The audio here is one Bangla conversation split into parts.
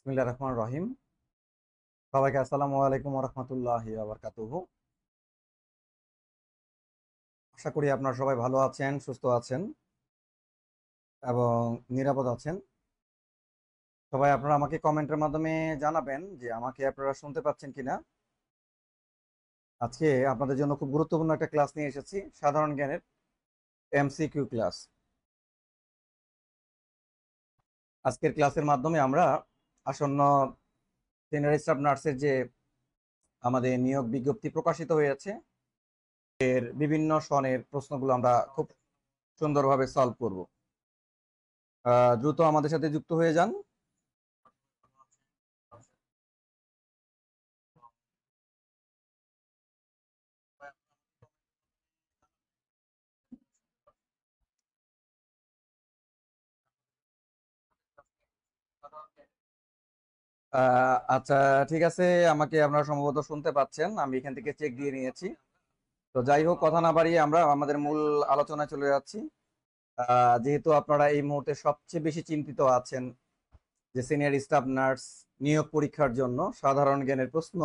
বিসমিল্লাহির রহমানির রহিম। সবাইকে আসসালামু আলাইকুম ওয়া রাহমাতুল্লাহি ওয়া বারাকাতুহু। আশা করি আপনারা সবাই ভালো আছেন, সুস্থ আছেন এবং নিরাপদ আছেন। সবাই আপনারা আমাকে কমেন্টের মাধ্যমে জানাবেন যে আমাকে আপনারা শুনতে পাচ্ছেন কিনা। আজকে আপনাদের জন্য খুব গুরুত্বপূর্ণ একটা ক্লাস নিয়ে এসেছি, সাধারণ জ্ঞানের এমসিকিউ ক্লাস। আজকের ক্লাসের মাধ্যমে আমরা আসন্ন সিনিয়র স্টাফ নার্সের যে আমাদের নিয়োগ বিজ্ঞপ্তি প্রকাশিত হয়েছে এর বিভিন্ন সনের প্রশ্নগুলো আমরা খুব সুন্দরভাবে সলভ করব। দ্রুত আমাদের সাথে যুক্ত হয়ে যান। আচ্ছা, ঠিক আছে। আমাকে আপনারা সম্ভবত শুনতে পাচ্ছেন, আমি এখান থেকে চেক দিয়ে নিয়েছি। তো যাই হোক, কথা না বাড়িয়ে আমরা আমাদের মূল আলোচনায় চলে যাচ্ছি। যেহেতু আপনারা এই মুহূর্তে সবচেয়ে বেশি চিন্তিত আছেন যে সিনিয়র স্টাফ নার্স নিয়োগ পরীক্ষার জন্য সাধারণ জ্ঞানের প্রশ্ন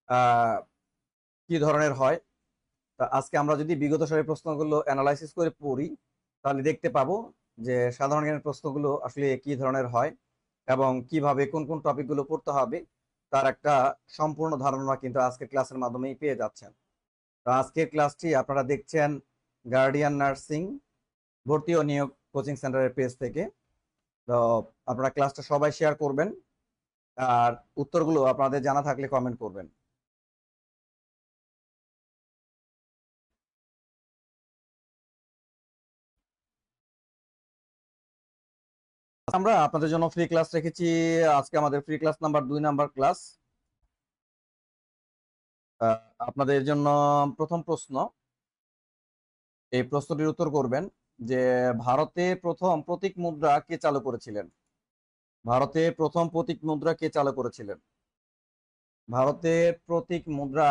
আহ, কি ধরনের হয়, তা আজকে আমরা যদি বিগত সালের প্রশ্নগুলো অ্যানালাইসিস করে পড়ি তাহলে দেখতে পাবো যে সাধারণ জ্ঞানের প্রশ্নগুলো আসলে কি ধরনের হয় এবং কিভাবে কোন কোন টপিকগুলো পড়তে হবে তার একটা সম্পূর্ণ ধারণা কিন্তু আজকের ক্লাসের মাধ্যমেই পেয়ে যাচ্ছেন। তো আজকের ক্লাসটি আপনারা দেখছেন গার্ডিয়ান নার্সিং ভর্তি ও নিয়োগ কোচিং সেন্টারের পেজ থেকে। তো আপনারা ক্লাসটা সবাই শেয়ার করবেন আর উত্তরগুলো আপনাদের জানা থাকলে কমেন্ট করবেন। আমরা আপনাদের জন্য ফ্রি ক্লাস রেখেছি। আজকে আমাদের free class number 2 number class. আপনাদের জন্য প্রথম প্রশ্ন, এই প্রশ্নটির উত্তর করবেন যে ভারতে প্রথম প্রতীক মুদ্রা কে চালু করেছিলেন। ভারতে প্রথম প্রতীক মুদ্রা কে চালু করেছিলেন? ভারতের প্রতীক মুদ্রা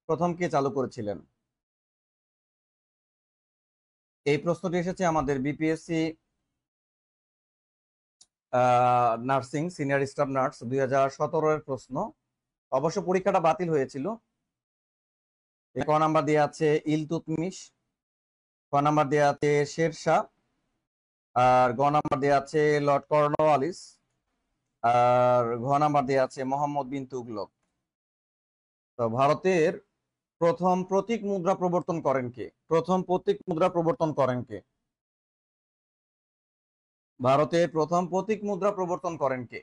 প্রথম কে চালু করেছিলেন? এই প্রশ্নটি এসেছে আমাদের BPSC nursing senior staff nurse 2017 এর প্রশ্ন। অবশ্য পরীক্ষাটা বাতিল হয়েছিল। ক নাম্বার দেওয়া আছে ইলতুৎমিশ, ক নাম্বার দেওয়া আছে শেরশাহ, আর গ নাম্বার দেওয়া আছে লর্ড কর্নওয়ালিস, আর ঘ নাম্বার দেওয়া আছে মোহাম্মদ বিন তুগলক। তো ভারতের প্রথম প্রতীক মুদ্রা প্রবর্তন করেন কে? প্রথম প্রতীক মুদ্রা প্রবর্তন করেন কে? ভারতে প্রথম প্রতীক মুদ্রা প্রবর্তন করেন কে?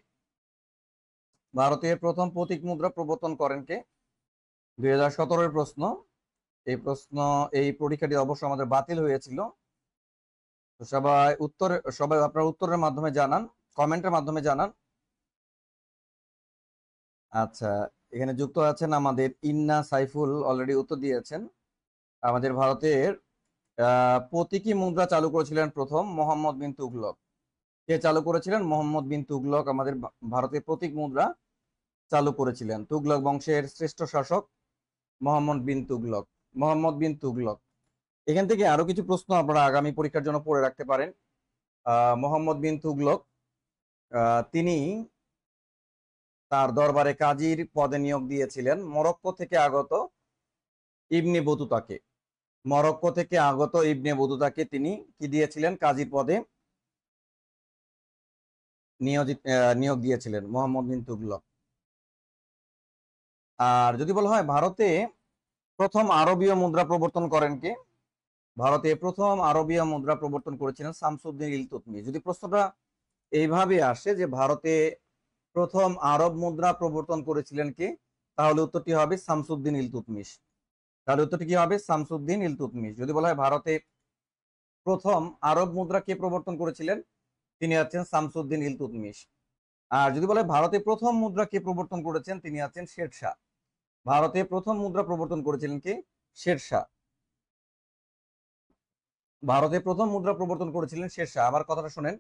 ভারতের প্রথম প্রতীক মুদ্রা প্রবর্তন করেন কে? 2017 এর প্রশ্ন। এই প্রশ্ন, এই পরীক্ষাটি অবশ্য আমাদের বাতিল হয়েছিল। তো সবাই আপনার উত্তরের মাধ্যমে জানান, কমেন্টের মাধ্যমে জানান। আচ্ছা, এখানে যুক্ত আছেন আমাদের ইন্না সাইফুল, অলরেডি উত্তর দিয়েছেন। আমাদের ভারতের প্রতীকী মুদ্রা চালু করেছিলেন প্রথম মোহাম্মদ বিন তুগলক। কে চালু করেছিলেন? মোহাম্মদ বিন তুগলক আমাদের ভারতের প্রতীক মুদ্রা চালু করেছিলেন। তুগলক বংশের শ্রেষ্ঠ শাসক মোহাম্মদ বিন তুগলক। মোহাম্মদ বিন তুগলক। এখান থেকে আরো কিছু প্রশ্ন আপনারা আগামী পরীক্ষার জন্য পড়ে রাখতে পারেন। মোহাম্মদ বিন তুগলক তিনি তার দরবারে কাজীর পদে নিয়োগ দিয়েছিলেন মরক্কো থেকে আগত ইবনে বতুতাকে। মরক্কো থেকে আগত ইবনে বতুতাকে তিনি কি দিয়েছিলেন? কাজীর পদে নিয়োগ দিয়েছিলেন মোহাম্মদ বিন তুগলক। আর যদি বলা হয় ভারতে প্রথম আরবীয় মুদ্রা প্রবর্তন করেন কে? ভারতে প্রথম আরবীয় মুদ্রা প্রবর্তন করেছিলেন শামসুদ্দিন ইলতুৎমিশ। যদি প্রশ্নটা এইভাবে আসে যে ভারতে প্রথম আরব মুদ্রা প্রবর্তন করেছিলেন কে, তাহলে উত্তরটি হবে শামসুদ্দিন ইলতুৎমিশ। তাহলে উত্তরটি কি হবে? শামসুদ্দিন ইলতুৎমিশ। যদি বলা হয় ভারতে প্রথম আরব মুদ্রা কে প্রবর্তন করেছিলেন, তিনি আছেন শামসুদ্দিন ইলতুৎমিশ। আর যদি বলে ভারতে প্রথম মুদ্রা কে প্রবর্তন করেছেন, তিনি আছেন শেরশাহ। ভারতে প্রথম মুদ্রা প্রবর্তন করেছিলেন কে? শেরশাহ। ভারতে প্রথম মুদ্রা প্রবর্তন করেছিলেন শেরশাহ। আবার কথাটা শোনেন,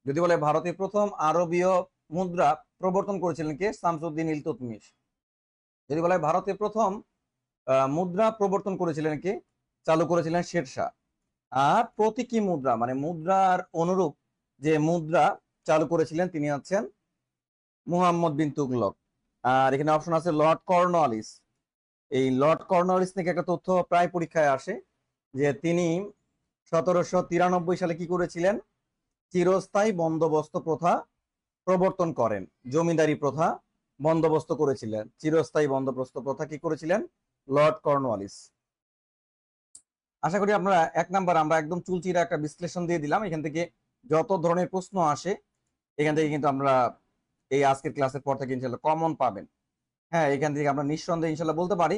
যদি বলে ভারতে প্রথম আরবীয় মুদ্রা প্রবর্তন করেছিলেন কে? শামসুদ্দিন ইলতুৎমিশ। যদি বলে ভারতে প্রথম মুদ্রা প্রবর্তন করেছিলেন কে? চালু করেছিলেন শেরশাহ। আর প্রতীকী মুদ্রা মানে মুদ্রার অনুরূপ যে মুদ্রা চালু করেছিলেন, তিনি হচ্ছেন মুহাম্মদ বিন তুগলক। আর এখানে অপশন আছে লর্ড কর্নওয়ালিস। এই লর্ড কর্নওয়ালিস থেকে একটা তথ্য প্রায় পরীক্ষায় আসে, যে তিনি 1793 সালে কি করেছিলেন, চিরস্থায়ী বন্দোবস্ত প্রথা প্রবর্তন করেন। জমিদারি প্রথা বন্দোবস্ত করেছিলেন, চিরস্থায়ী বন্দোবস্ত প্রথা কি করেছিলেন, লর্ড কর্নওয়ালিস। আশা করি আপনারা 1 নাম্বার আমরা একদম চুলচিরা একটা বিশ্লেষণ দিয়ে দিলাম। এখান থেকে যত ধরনের প্রশ্ন আসে এখান থেকে কিন্তু আমরা এই আজকের ক্লাসের পর থেকে ইনশাল্লাহ কমন পাবেন। হ্যাঁ, এখান থেকে আমরা নিঃসন্দেহে ইনশাল্লাহ বলতে পারি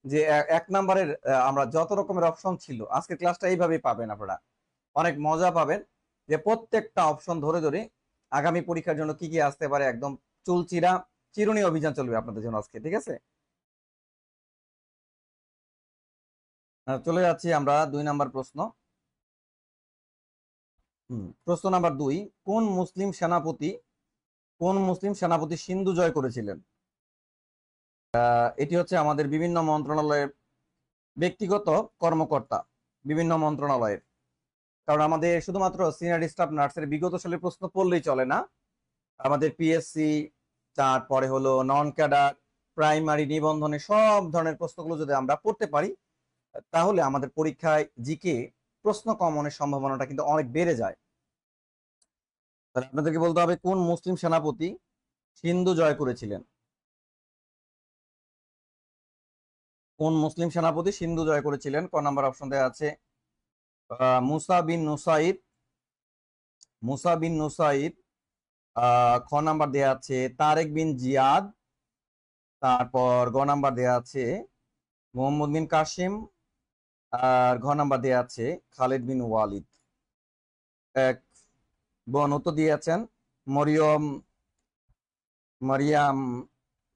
যে 1 নাম্বারের আমরা যত রকমের অপশন ছিল আজকের ক্লাসটা এইভাবেই পাবেন। আপনারা অনেক মজা পাবেন যে প্রত্যেকটা অপশন ধরে ধরে আগামী পরীক্ষার জন্য কি কি আসতে পারে, একদম চুলচিরা চিরুনি অভিযান চলবে আপনাদের জন্য আজকে। ঠিক আছে, চলে যাচ্ছি আমরা 2 নাম্বার প্রশ্ন। প্রশ্ন নাম্বার 2, কোন মুসলিম সেনাপতি সিন্ধু জয় করেছিলেন? এটি হচ্ছে আমাদের বিভিন্ন মন্ত্রণালয়ের ব্যক্তিগত কর্মকর্তা, বিভিন্ন মন্ত্রণালয়ের। কারণ আমাদের শুধুমাত্র সিনিয়র স্টাফ নার্সের বিগত সালের প্রশ্ন পড়লেই চলে না, আমাদের পিএসসি, তারপরে হলো নন ক্যাডার, প্রাইমারি, নিবন্ধনে সব ধরনের প্রশ্নগুলো যদি আমরা পড়তে পারি তাহলে আমাদের পরীক্ষায় জিকে প্রশ্ন কমনের সম্ভাবনাটা কিন্তু অনেক বেড়ে যায়। তাহলে আপনাদেরকে বলতে হবে কোন মুসলিম সেনাপতি সিন্ধু জয় করেছিলেন। কোন মুসলিম সেনাপতি সিন্ধু জয় করেছিলেন? ক নাম্বার অপশন দেওয়া আছে মুসা বিন নুসাইর, মুসা বিন নুসাইর। খ নাম্বার দেওয়া আছে তারেক বিন জিয়াদ। তারপর গ নাম্বার দেওয়া আছে মোহাম্মদ বিন কাসিম। আর ঘ নাম্বার দেওয়া আছে খালিদ বিন ওয়ালিদ। এক বোন উত্তর দিয়েছেন মরিয়ম মারিয়াম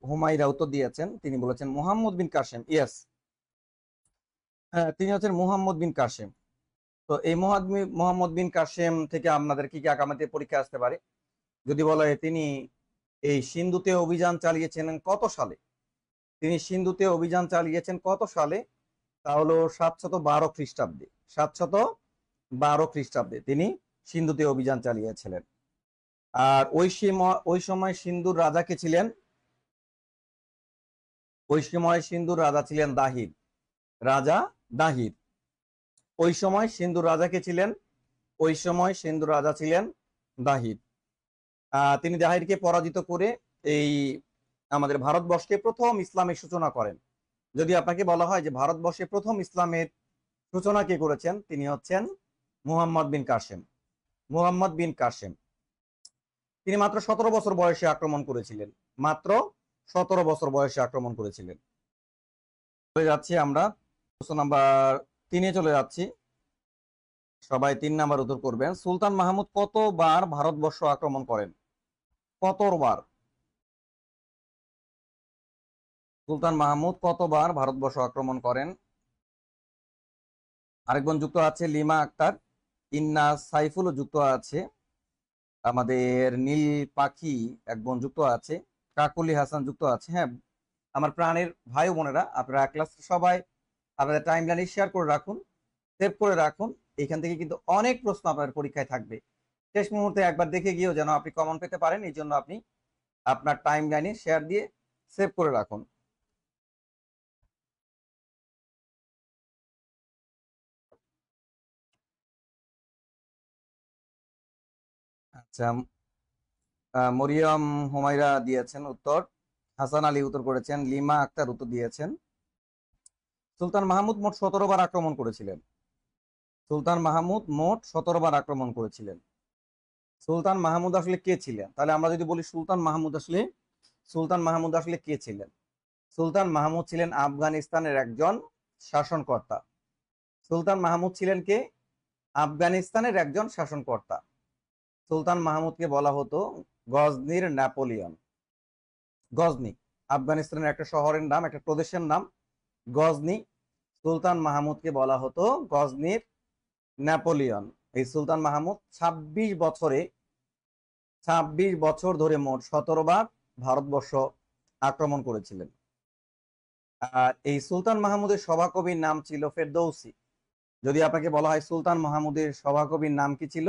হুমাইরা উত্তর দিয়েছেন, তিনি বলেছেন মুহাম্মদ বিন কাসেম। ইয়েস, তিনি হচ্ছেন মুহাম্মদ বিন কাসেম। তো এই মোহাম্মদ বিন কাসেম থেকে আপনাদের কি কি আগামীতে পরীক্ষা আসতে পারে যদি বলা হয় তিনি এই সিন্ধুতে অভিযান চালিয়েছিলেন কত সালে? তিনি সিন্ধুতে অভিযান চালিয়েছেন কত সালে? তা হলো 712 খ্রিস্টাব্দে। 712 খ্রিস্টাব্দে তিনি সিন্ধুতে অভিযান চালিয়েছিলেন। আর ওই সময় সিন্ধুর রাজা কে ছিলেন? ওই সময় সিন্ধুর রাজা ছিলেন দাহির, রাজা দাহির। ওই সময় সিন্ধুর রাজা কে ছিলেন? ওই সময় সিন্ধুর রাজা ছিলেন দাহির। তিনি দাহিরকে পরাজিত করে এই আমাদের ভারতবর্ষে প্রথম ইসলামের সূচনা করেন। যদি আপনাকে বলা হয় যে ভারতবর্ষে প্রথম ইসলামের সূচনা কে করেছেন, তিনি হচ্ছেন মুহাম্মদ বিন কাসেম। মুহাম্মদ বিন কাসেম তিনি মাত্র 17 বছর বয়সে আক্রমণ করেছিলেন, মাত্র 17 বছর বয়সে আক্রমণ করেছিলেন। চলে যাচ্ছি আমরা প্রশ্ন নাম্বার 3-এ চলে যাচ্ছি। সবাই 3 নাম্বার উত্তর করবেন। সুলতান মাহমুদ কতবার ভারতবর্ষ আক্রমণ করেন? কতবার? সুলতান মাহমুদ কতবার ভারতবর্ষ আক্রমণ করেন? আরেকজন যুক্ত আছে লিমা আক্তার, ইন্না সাইফুল যুক্ত আছে, আমাদের নীল পাখি এক বোন যুক্ত আছে, কাকুলি হাসান যুক্ত আছে। হ্যাঁ, আমার প্রাণের ভাই বোনেরা, আপনারা ক্লাস সবাই আপনাদের টাইম লাইনে শেয়ার করে রাখুন, সেভ করে রাখুন। এখান থেকে কিন্তু অনেক প্রশ্ন আপনার পরীক্ষায় থাকবে। শেষ মুহূর্তে একবার দেখে গিয়েও যেন আপনি কমন পেতে পারেন, এই জন্য আপনি আপনার টাইম লাইনে শেয়ার দিয়ে সেভ করে রাখুন। আচ্ছা, মরিয়ম হুমাইরা দিয়েছেন উত্তর, হাসান আলী উত্তর করেছেন, লিমা আক্তার উত্তর দিয়েছেন। সুলতান মাহমুদ মোট 17 বার আক্রমণ করেছিলেন। সুলতান মাহমুদ মোট 17 বার আক্রমণ করেছিলেন। সুলতান মাহমুদ আসলে কে ছিলেন? তাহলে আমরা যদি বলি সুলতান মাহমুদ আসলে কে ছিলেন? সুলতান মাহমুদ ছিলেন আফগানিস্তানের একজন শাসনকর্তা। সুলতান মাহমুদ ছিলেন কে? আফগানিস্তানের একজন শাসনকর্তা। সুলতান মাহমুদকে বলা হতো গজনির নেপোলিয়ন। গজনি আফগানিস্তানের একটা শহরের নাম, একটা প্রদেশের নাম গজনি। সুলতান মাহমুদকে বলা হতো গজনির নেপোলিয়ন। এই সুলতান মাহমুদ 26 বছর ধরে মোট 17 বার ভারতবর্ষ আক্রমণ করেছিলেন। আর এই সুলতান মাহমুদের সভাকবির নাম ছিল ফেরদৌসি। যদি আপনাকে বলা হয় সুলতান মাহমুদের সভাকবির নাম কি ছিল?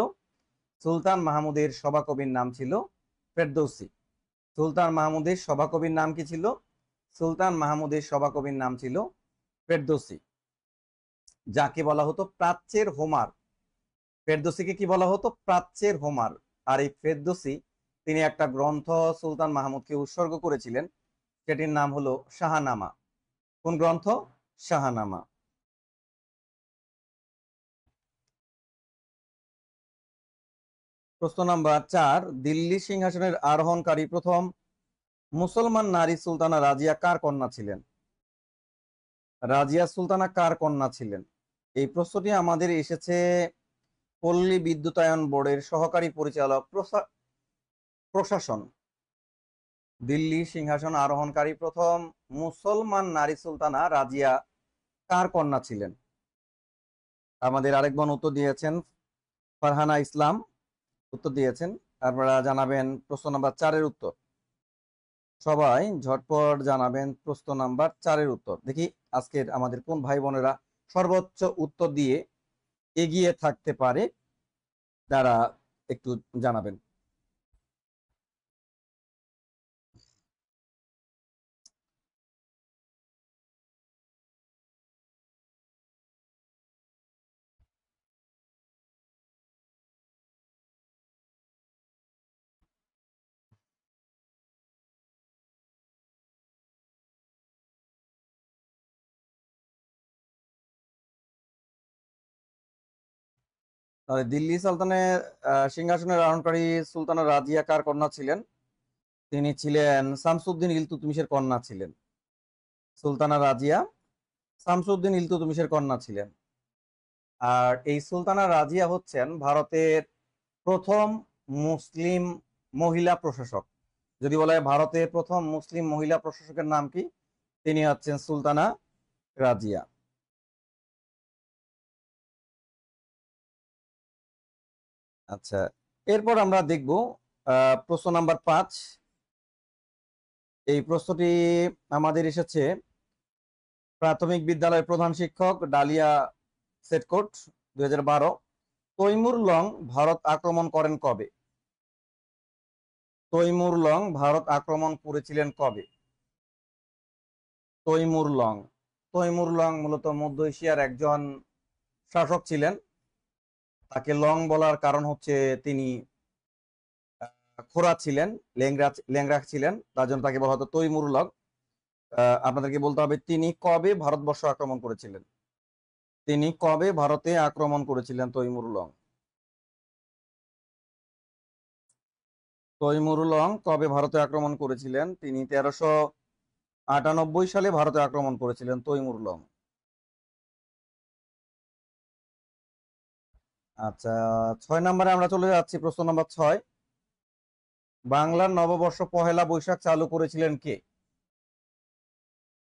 সুলতান মাহমুদের সভাকবির নাম ছিল ফেরদৌসি। সুলতান মাহমুদের সভাকবির নাম কি ছিল? সুলতান মাহমুদের সভাকবির নাম ছিল ফেরদৌসী, যাকে বলা হতো প্রাচ্যের হোমার। ফেরদৌসীকে কি বলা হতো? প্রাচ্যের হোমার। আর এই ফেরদৌসী তিনি একটা গ্রন্থ সুলতান মাহমুদকে উৎসর্গ করেছিলেন, সেটির নাম হলো শাহনামা। কোন গ্রন্থ? শাহনামা। প্রশ্ন নাম্বার 4, দিল্লি সিংহাসনের আরোহণকারী প্রথম মুসলমান নারী সুলতানা রাজিয়া কার কন্যা ছিলেন? রাজিয়া সুলতানা কার কন্যা ছিলেন? এই প্রশ্নটি আমাদের এসেছে পল্লী বিদ্যুতায়ন বোর্ডের সহকারী পরিচালক প্রশাসন। দিল্লি সিংহাসন আরোহণকারী প্রথম মুসলমান নারী সুলতানা রাজিয়া কার কন্যা ছিলেন? আমাদের আরেক বোন উত্তর দিয়েছেন, ফারহানা ইসলাম উত্তর দিয়েছেন। আপনারা জানাবেন প্রশ্ন নাম্বার 4-এর উত্তর। সবাই ঝটপট জানাবেন প্রশ্ন নাম্বার 4-এর উত্তর। দেখি আজকের আমাদের কোন ভাই বোনেরা সর্বোচ্চ উত্তর দিয়ে এগিয়ে থাকতে পারে, তারা একটু জানাবেন। তাহলে দিল্লি সালতানের সিংহাসনের আরোহণকারী সুলতানা রাজিয়া কার কন্যা ছিলেন? তিনি ছিলেন শামসুদ্দিন ইলতুৎমিশের কন্যা ছিলেন। সুলতানা রাজিয়া শামসুদ্দিন ইলতুৎমিশের কন্যা ছিলেন। আর এই সুলতানা রাজিয়া হচ্ছেন ভারতের প্রথম মুসলিম মহিলা প্রশাসক। যদি বলা হয় ভারতের প্রথম মুসলিম মহিলা প্রশাসকের নাম কি, তিনি হচ্ছেন সুলতানা রাজিয়া। আচ্ছা, এরপর আমরা দেখব প্রশ্ন নাম্বার 5। এই প্রশ্নটি আমাদের এসেছে প্রাথমিক বিদ্যালয়ের প্রধান শিক্ষক ডালিয়া সেটকোট 2012। তৈমুর লং ভারত আক্রমণ করেন কবে? তৈমুর লং ভারত আক্রমণ করেছিলেন কবে? তৈমুর লং। তৈমুর লং মূলত মধ্য এশিয়ার একজন শাসক ছিলেন। তাকে লং বলার কারণ হচ্ছে তিনি খোঁড়া ছিলেন, ল্যাংড়া ছিলেন, তার জন্য তাকে বলা হতো তৈমুর লং। আপনাদেরকে বলতে হবে তিনি কবে ভারতবর্ষ আক্রমণ করেছিলেন। তিনি কবে ভারতে আক্রমণ করেছিলেন তৈমুর লং? তৈমুর লং কবে ভারতে আক্রমণ করেছিলেন? তিনি 1398 সালে ভারতে আক্রমণ করেছিলেন তৈমুর লং। আচ্ছা, 6 নম্বরে আমরা চলে যাচ্ছি। প্রশ্ন নম্বর 6, বাংলার নববর্ষ পহেলা বৈশাখ চালু করেছিলেন কে?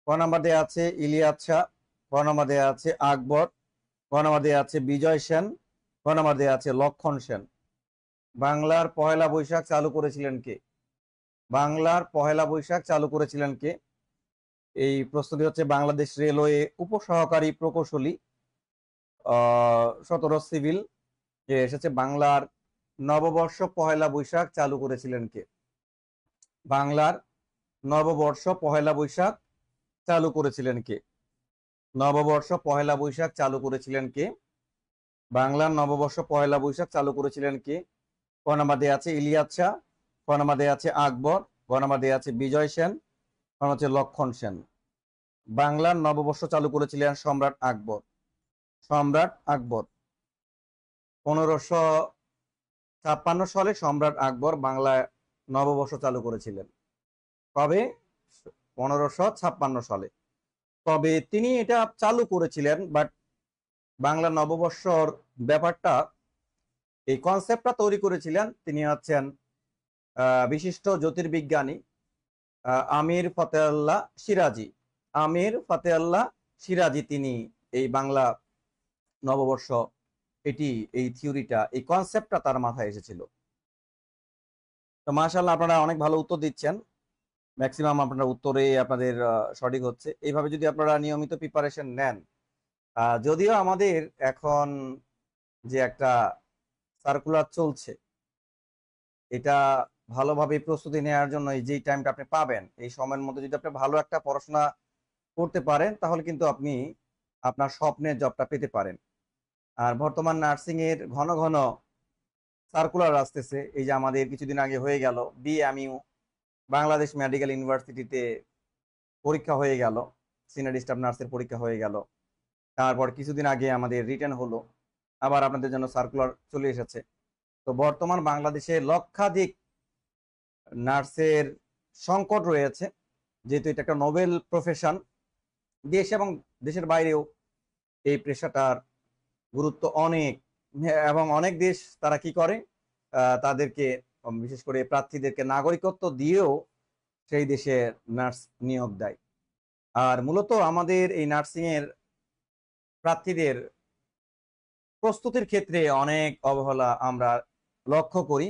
ক নাম্বার দেয়া আছে ইলিয়াস শাহ, ক নাম্বার দেয়া আছে আকবর, ক নাম্বার দেয়া আছে বিজয় সেন, ক নাম্বার দেয়া আছে লক্ষণ সেন। বাংলার পহেলা বৈশাখ চালু করেছিলেন কে? বাংলার পহেলা বৈশাখ চালু করেছিলেন কে? এই প্রশ্নটি হচ্ছে বাংলাদেশ রেলওয়ে উপসহকারী প্রকৌশলী 17 সিভিল যে এসেছে। বাংলার নববর্ষ পহেলা বৈশাখ চালু করেছিলেন কে? বাংলার নববর্ষ পহেলা বৈশাখ চালু করেছিলেন কে? নববর্ষ পহেলা বৈশাখ চালু করেছিলেন কে? বাংলার নববর্ষ পহেলা বৈশাখ চালু করেছিলেন কে? ক নাম্বার দেয়া আছে ইলিয়াস শাহ, ক নাম্বার দেয়া আছে আকবর, ক নাম্বার দেয়া আছে বিজয় সেন, ক নাম্বার হচ্ছে লক্ষণ সেন। বাংলার নববর্ষ চালু করেছিলেন সম্রাট আকবর। সম্রাট আকবর 1556 সালে সম্রাট আকবর বাংলায় নববর্ষ চালু করেছিলেন। কবে? 1556 সালে। তবে তিনি এটা চালু করেছিলেন, বাট বাংলা নববর্ষর ব্যাপারটা, এই কনসেপ্টটা তৈরি করেছিলেন তিনি হচ্ছেন বিশিষ্ট জ্যোতির্বিজ্ঞানী আমির ফতেউল্লাহ সিরাজি। আমির ফতেউল্লাহ সিরাজি তিনি এই বাংলা নববর্ষ, এই থিওরিটা, এই কনসেপ্টটা তার মাথায় এসেছিল। তো মাশাআল্লাহ, আপনারা অনেক ভালো উত্তর দিচ্ছেন। ম্যাক্সিমাম আপনারা উত্তরে আপনাদের সঠিক হচ্ছে। এইভাবে যদি আপনারা নিয়মিত প্রিপারেশন নেন, যদিও আমাদের এখন যে একটা সার্কুলার চলছে, এটা ভালোভাবে প্রস্তুতি নেওয়ার জন্য এই যে টাইমটা আপনি পাবেন, এই সময়ের মধ্যে যদি আপনি ভালো একটা পড়াশোনা করতে পারেন তাহলে কিন্তু আপনি আপনার স্বপ্নের জবটা পেতে পারেন। আর বর্তমান নার্সিং এর ঘন ঘন সার্কুলার আসতেছে। এই যে আমাদের কিছুদিন আগে হয়ে গেল বিএমইউ, বাংলাদেশ মেডিকেল ইউনিভার্সিটিতে পরীক্ষা হয়ে গেল, সিনিয়র স্টাফ নার্সের পরীক্ষা হয়ে গেল। তারপর কিছুদিন আগে আমাদের রিটেন হলো, আবার আপনাদের জন্য সার্কুলার চলে এসেছে। তো বর্তমান বাংলাদেশে লক্ষাধিক নার্সের সংকট রয়েছে, যেহেতু এটা একটা নোবেল প্রফেশন। দেশ এবং দেশের বাইরেও এই পেশাটার গুরুত্ব অনেক, এবং অনেক দেশ তারা কি করে, তাদেরকে বিশেষ করে প্রার্থীদেরকে নাগরিকত্ব দিয়েও সেই দেশে নার্স নিয়োগ দেয়। আর মূলত আমাদের এই নার্সিং এর প্রার্থীদের প্রস্তুতির ক্ষেত্রে অনেক অবহেলা আমরা লক্ষ্য করি।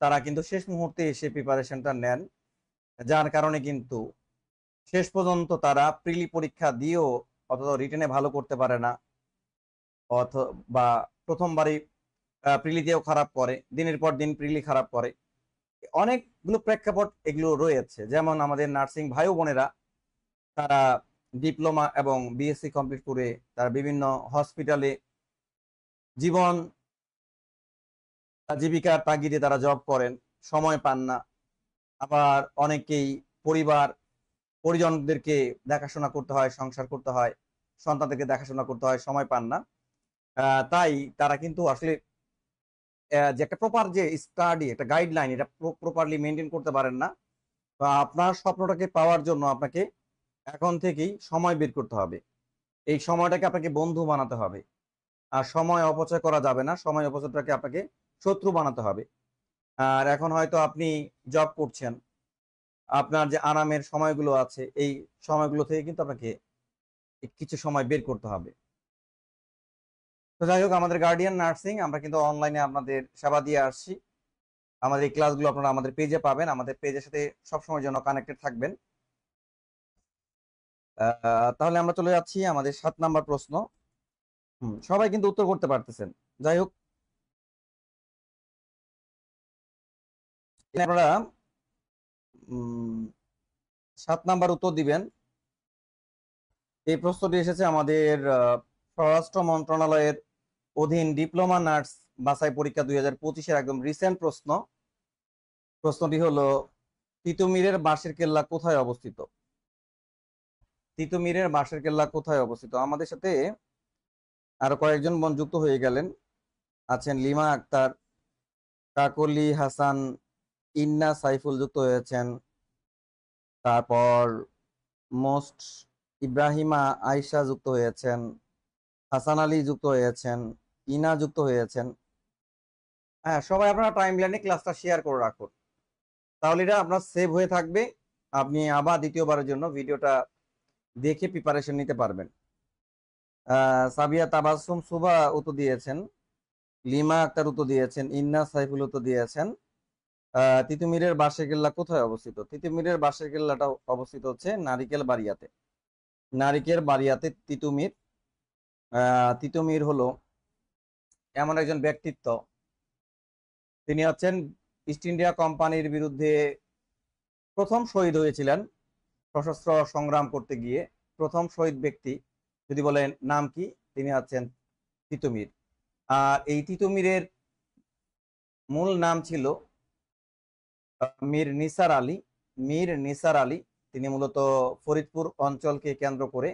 তারা কিন্তু শেষ মুহূর্তে এসে প্রিপারেশনটা নেন, যার কারণে কিন্তু শেষ পর্যন্ত তারা প্রিলি পরীক্ষা দিয়েও অথচ রিটেনে ভালো করতে পারে না, বা প্রথমবারই প্রিলিতেও খারাপ করে, দিনের পর দিন প্রিলি খারাপ করে। অনেকগুলো প্রেক্ষাপট এগুলো রয়েছে। যেমন আমাদের নার্সিং ভাই বোনেরা তারা ডিপ্লোমা এবং বিএসসি কমপ্লিট করে তারা বিভিন্ন হসপিটালে জীবন জীবিকার তাগিদে তারা জব করেন, সময় পান না। আবার অনেকেই পরিবার পরিজনদেরকে দেখাশোনা করতে হয়, সংসার করতে হয়, সন্তানদেরকে দেখাশোনা করতে হয়, সময় পান না। তাই তারা কিন্তু আসলে যে একটা প্রপার যে স্টাডি একটা গাইডলাইন এটা প্রপারলি মেনটেন করতে পারেন না। তো আপনার স্বপ্নটাকে পাওয়ার জন্য আপনাকে এখন থেকেই সময় বের করতে হবে। এই সময়টাকে আপনাকে বন্ধু বানাতে হবে। আর সময় অপচয় করা যাবে না, সময় অপচয়টাকে আপনাকে শত্রু বানাতে হবে। আর এখন হয়তো আপনি জব করছেন, আপনার যে আরামের সময়গুলো আছে এই সময়গুলো থেকে কিন্তু আপনাকে কিছু সময় বের করতে হবে। তো যাই হোক, আমাদের গার্ডিয়ান নার্সিং আমরা কিন্তু অনলাইনে আপনাদের সেবা দিয়ে আসছি। আমাদের এই ক্লাসগুলো আপনারা আমাদের পেজে পাবেন, আমাদের পেজের সাথে সবসময় জন্য কানেক্টেড থাকবেন। তাহলে আমরা চলে যাচ্ছি আমাদের 7 নাম্বার প্রশ্ন। সবাই কিন্তু উত্তর করতে পারতেছেন। যাই হোক, আপনারা 7 নাম্বার উত্তর দিবেন। এই প্রশ্নটি এসেছে আমাদের স্বরাষ্ট্র মন্ত্রণালয়ের অধীন ডিপ্লোমা নার্স বাছাই পরীক্ষা 2025-এর একদম রিসেন্ট প্রশ্ন। প্রশ্নটি হলো, তিতুমিরের বাঁশের কেল্লা কোথায় অবস্থিত? তিতুমিরের বাঁশের কেল্লা কোথায় অবস্থিত? আমাদের সাথে আরো কয়েকজন বোন যুক্ত হয়ে গেলেন। আছেন লিমা আক্তার, কাকলি হাসান, ইন্না সাইফুল যুক্ত হয়েছেন। তারপর মোস্ট ইব্রাহিমা আয়শা যুক্ত হয়েছেন, হাসান আলী যুক্ত হয়েছেন, ইনা যুক্ত হয়েছেন। হ্যাঁ, সবাই আপনারা টাইম লাইনে ক্লাসটা শেয়ার করে রাখুন, তাহলে এটা আপনার সেভ হয়ে থাকবে। আপনি আবার দ্বিতীয়বারের জন্য ভিডিওটা দেখে প্রিপারেশন নিতে পারবেন। সাবিয়া তাবাসসুম সুবা উত্তর দিয়েছেন, লিমা আক্তার উত্তর দিয়েছেন, ইন্না সাইফুল উত্তর দিয়েছেন। তিতুমিরের বাঁশের কেল্লা কোথায় অবস্থিত? তিতুমিরের বাঁশের কেল্লাটা অবস্থিত হচ্ছে নারিকেল বাড়িয়াতে। নারিকেল বাড়িয়াতে তিতুমির। তিতুমির হলো এমন একজন ব্যক্তিত্ব, তিনি হচ্ছেন ইস্ট ইন্ডিয়া কোম্পানির বিরুদ্ধে প্রথম শহীদ হয়েছিলেন সশস্ত্র সংগ্রাম করতে গিয়ে। প্রথম শহীদ ব্যক্তি যদি বলেন নাম কি, তিনি হচ্ছেন তিতুমির। আর এই তিতুমিরের মূল নাম ছিল মীর নিসার আলী। মীর নিসার আলী তিনি মূলত ফরিদপুর অঞ্চলকে কেন্দ্র করে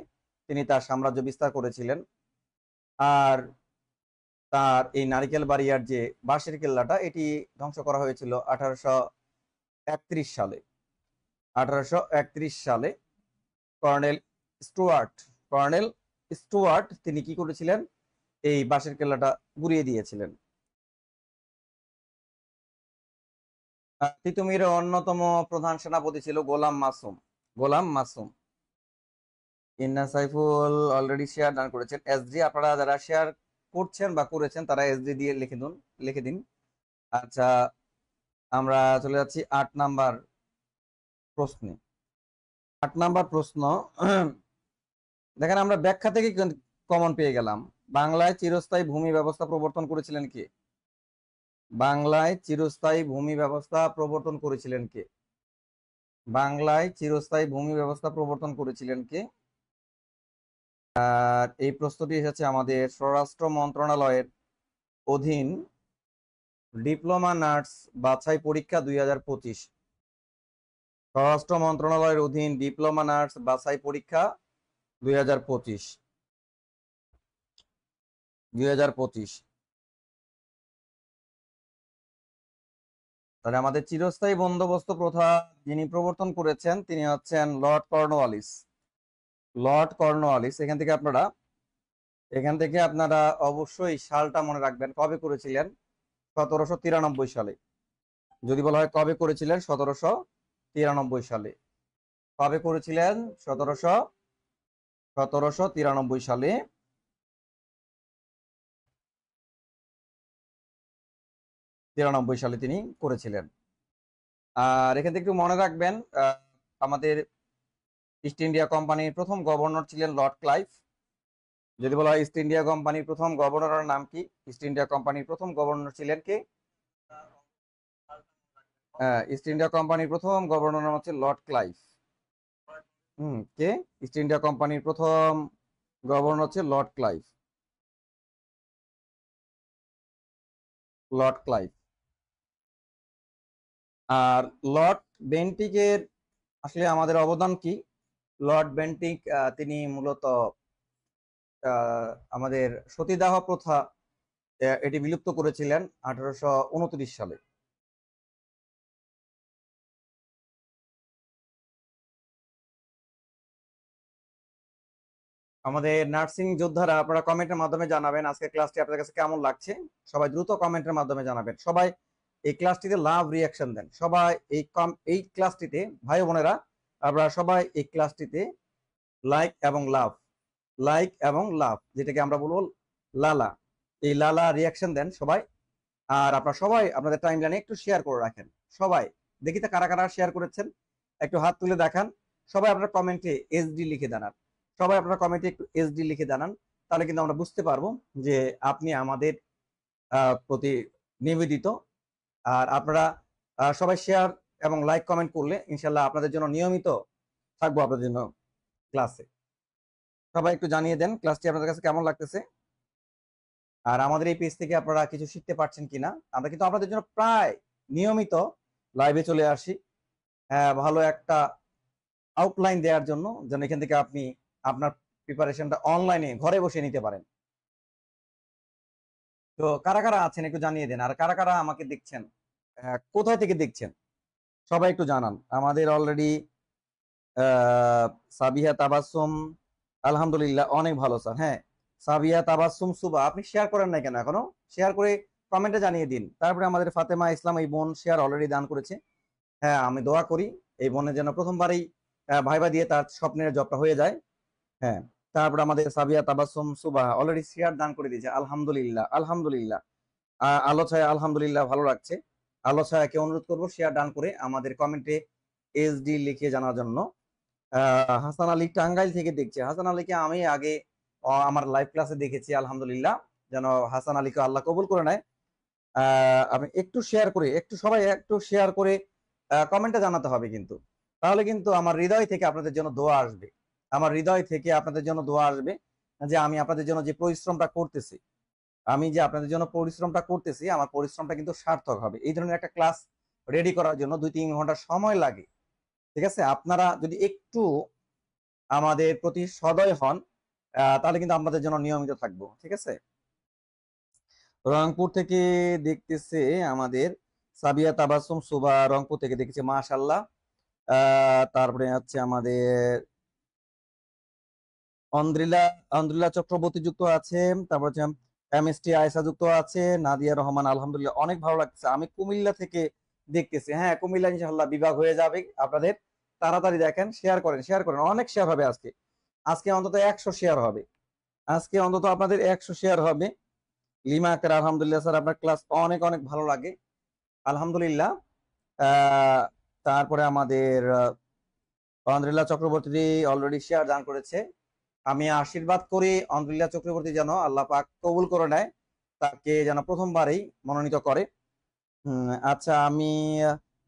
তিনি তার সাম্রাজ্য বিস্তার করেছিলেন। আর তার এই নারিকেল বাড়িয়ার যে বাঁশের কেল্লাটা এটি ধ্বংস করা হয়েছিল 1831 সালে। 1831 সালে কর্নেল স্টুয়ার্ট কর্নেল স্টুয়ার্ট তিনি কি করেছিলেন, এই বাঁশের কেল্লাটা গুড়িয়ে দিয়েছিলেন। তিতুমিরের অন্যতম প্রধান সেনাপতি ছিল গোলাম মাসুম। গোলাম মাসুম। ইন্না সাইফুল অলরেডি শেয়ার ডান করেছেন। এসডি আপনারা যারা শেয়ার করছেন বা করেছেন তারা এসডি দিয়ে লিখে দিন। আচ্ছা, আমরা চলে যাচ্ছি 8 নাম্বার প্রশ্নে। 8 নাম্বার প্রশ্ন দেখেন, আমরা ব্যাখ্যা থেকে কমন পেয়ে গেলাম। বাংলায় চিরস্থায়ী ভূমি ব্যবস্থা প্রবর্তন করেছিলেন কে? বাংলায় চিরস্থায়ী ভূমি ব্যবস্থা প্রবর্তন করেছিলেন কে? বাংলায় চিরস্থায়ী ভূমি ব্যবস্থা প্রবর্তন করেছিলেন কে? আর এই প্রশ্নটি এসেছে আমাদের স্বরাষ্ট্র মন্ত্রণালয়ের অধীন ডিপ্লোমা নার্স বাছাই পরীক্ষা 2025। স্বরাষ্ট্র মন্ত্রণালয়ের অধীন ডিপ্লোমা নার্স বাছাই পরীক্ষা 2025। 2025। তাহলে আমাদের চিরস্থায়ী বন্দোবস্ত প্রথা যিনি প্রবর্তন করেছেন তিনি হচ্ছেন লর্ড কর্নওয়ালিস। Lord Cornwallis. এখান থেকে আপনারা অবশ্যই সালটা মনে রাখবেন, কবে করেছিলেন? 1793 সালে। যদি বলা হয় কবে করেছিলেন, 1793 সালে। কবে করেছিলেন? 1793 সালে। 93 সালে তিনি করেছিলেন। আর এখান থেকে একটু মনে রাখবেন, আমাদের ইস্ট ইন্ডিয়া কোম্পানির প্রথম গভর্নর ছিলেন লর্ড ক্লাইভ। যদি বলা হয় ইস্ট ইন্ডিয়া কোম্পানির প্রথম গভর্নরের নাম কি? ইস্ট ইন্ডিয়া কোম্পানির প্রথম গভর্নর ছিলেন কে? ইস্ট ইন্ডিয়া কোম্পানির প্রথম গভর্নর নাম হচ্ছে লর্ড ক্লাইভ। কে? ইস্ট ইন্ডিয়া কোম্পানির প্রথম গভর্নর হচ্ছে লর্ড ক্লাইভ। Lord Clive. আর লর্ড বেন্টিকের আসলে আমাদের অবদান কি? লর্ড বেন্টিক তিনি মূলত আমাদের সতীদাহ প্রথা এটি বিলুপ্ত করেছিলেন 1829 সালে। আমাদের নার্সিং যোদ্ধারা আপনারা কমেন্টের মাধ্যমে জানাবেন আজকে ক্লাসটি আপনাদের কাছে কেমন লাগছে। সবাই দ্রুত কমেন্টের মাধ্যমে জানাবেন। সবাই এই ক্লাসটিতে লাভ রিয়াকশন দেন। সবাই এই ক্লাসটিতে ভাই বোনেরা আপনারা সবাই এই ক্লাসটিতে লাইক এবং লাভ যেটাকে আমরা বলবো লালা, এই লালা রিয়াকশন দেন সবাই। আর আপনারা সবাই আপনাদের টাইম লাইনে একটু শেয়ার করে রাখেন। সবাই দেখি তো কারা কারা শেয়ার করেছেন, একটু হাত তুলে দেখান। সবাই আপনার কমেন্টে এসডি লিখে জানান। সবাই আপনার কমেন্টে একটু এসডি লিখে জানান, তাহলে কিন্তু আমরা বুঝতে পারবো যে আপনি আমাদের প্রতি নিবেদিত। আর আপনারা সবাই শেয়ার এবং লাইক কমেন্ট করলে ইনশাল্লাহ আপনাদের জন্য নিয়মিত থাকবো আপনাদের জন্য ক্লাসে। সবাই একটু জানিয়ে দেন ক্লাসটি আপনাদের কাছে কেমন লাগতেছে। আর আমাদের এই পেজ থেকে আপনারা কিছু শিখতে পারছেন কিনা। আমরা কিন্তু আপনাদের জন্য প্রায় নিয়মিত লাইভে চলে আসি ভালো একটা আউটলাইন দেওয়ার জন্য, যেন এখান থেকে আপনি আপনার প্রিপারেশনটা অনলাইনে ঘরে বসে নিতে পারেন। তো কারা কারা আছেন একটু জানিয়ে দেন। আর কারা কারা আমাকে দেখছেন, কোথায় থেকে দেখছেন সবাই একটু জানান। আমাদের অলরেডি সাবিহা তাবাসসুম, আলহামদুলিল্লাহ অনেক ভালো স্যার। হ্যাঁ, সাবিয়া তাবাসসুম সুবা, আপনি শেয়ার করেন না কেন এখনো? শেয়ার করে কমেন্টে জানিয়ে দিন। তারপরে আমাদের ফাতেমা ইসলাম, এই বোন শেয়ার অলরেডি দান করেছে। হ্যাঁ, আমি দোয়া করি এই বোনের যেন প্রথমবারই ভাইবা দিয়ে তার স্বপ্নের জবটা হয়ে যায়। হ্যাঁ, তারপরে আমাদের সাবিয়া তাবাসসুম সুবা অলরেডি শেয়ার দান করে দিয়েছে। আলহামদুলিল্লাহ, আলহামদুলিল্লাহ। আলো ছায়া, আলহামদুলিল্লাহ ভালো লাগছে। আলো ছায়াকে অনুরোধ করবো শেয়ার দান করে আমাদের কমেন্টে এসডি লিখে জানার জন্য। হাসান আলী টাঙ্গাইল থেকে দেখছে। হাসান আলীকে আমি আগে আমার লাইভ ক্লাসে দেখেছি, আলহামদুলিল্লাহ। যেন হাসান আলীকে আল্লাহ কবুল করে নেয়। আমি একটু শেয়ার করে, সবাই একটু শেয়ার করে কমেন্টে জানাতে হবে কিন্তু, তাহলে কিন্তু আমার হৃদয় থেকে আপনাদের জন্য দোয়া আসবে। আমার হৃদয় থেকে আপনাদের জন্য দোয়া আসবে যে আমি আপনাদের জন্য যে পরিশ্রমটা করতেছি, আমার পরিশ্রমটা কিন্তু সার্থক হবে। এই ধরনের একটা ক্লাস রেডি করার জন্য 2-3 ঘন্টা সময় লাগে। ঠিক আছে, আপনারা যদি একটু আমাদের প্রতি সদয় হন তাহলে কিন্তু আপনাদের জন্য নিয়মিত থাকবো। ঠিক আছে, রংপুর থেকে দেখতেছে আমাদের সাবিয়া তাবাসসুম সুবা, রংপুর থেকে দেখেছে, মাশাআল্লাহ। তারপরে হচ্ছে আমাদের অন্দ্রিলা অন্দ্রিলা চক্রবর্তী যুক্ত আছে। তারপর হচ্ছে এমএসটি আয়েশা যুক্ত আছে, নাদিয়া রহমান, আলহামদুলিল্লাহ অনেক ভালো লাগছে। আমি কুমিল্লা থেকে দেখতেছি। হ্যাঁ, কুমিল্লা ইনশাআল্লাহ বিভাগ হয়ে যাবে আপনাদের। তাড়াতাড়ি দেখেন, শেয়ার করেন, অনেক শেয়ার হবে আজকে। আজকে অন্তত 100 শেয়ার হবে। আজকে অন্তত আপনাদের 100 শেয়ার হবে। লিমা আক্তার, আলহামদুলিল্লাহ স্যার আপনার ক্লাস অনেক অনেক ভালো লাগে, আলহামদুলিল্লাহ। তারপরে আমাদের অন্দ্রিলা চক্রবর্তী অলরেডি শেয়ার দান করেছে। আমি আশীর্বাদ করি অন্দ্রিলা চক্রবর্তী যেন আল্লাহ পাক কবুল করে নেয়, তাকে যেন প্রথমবারেই মনোনীত করে। আচ্ছা, আমি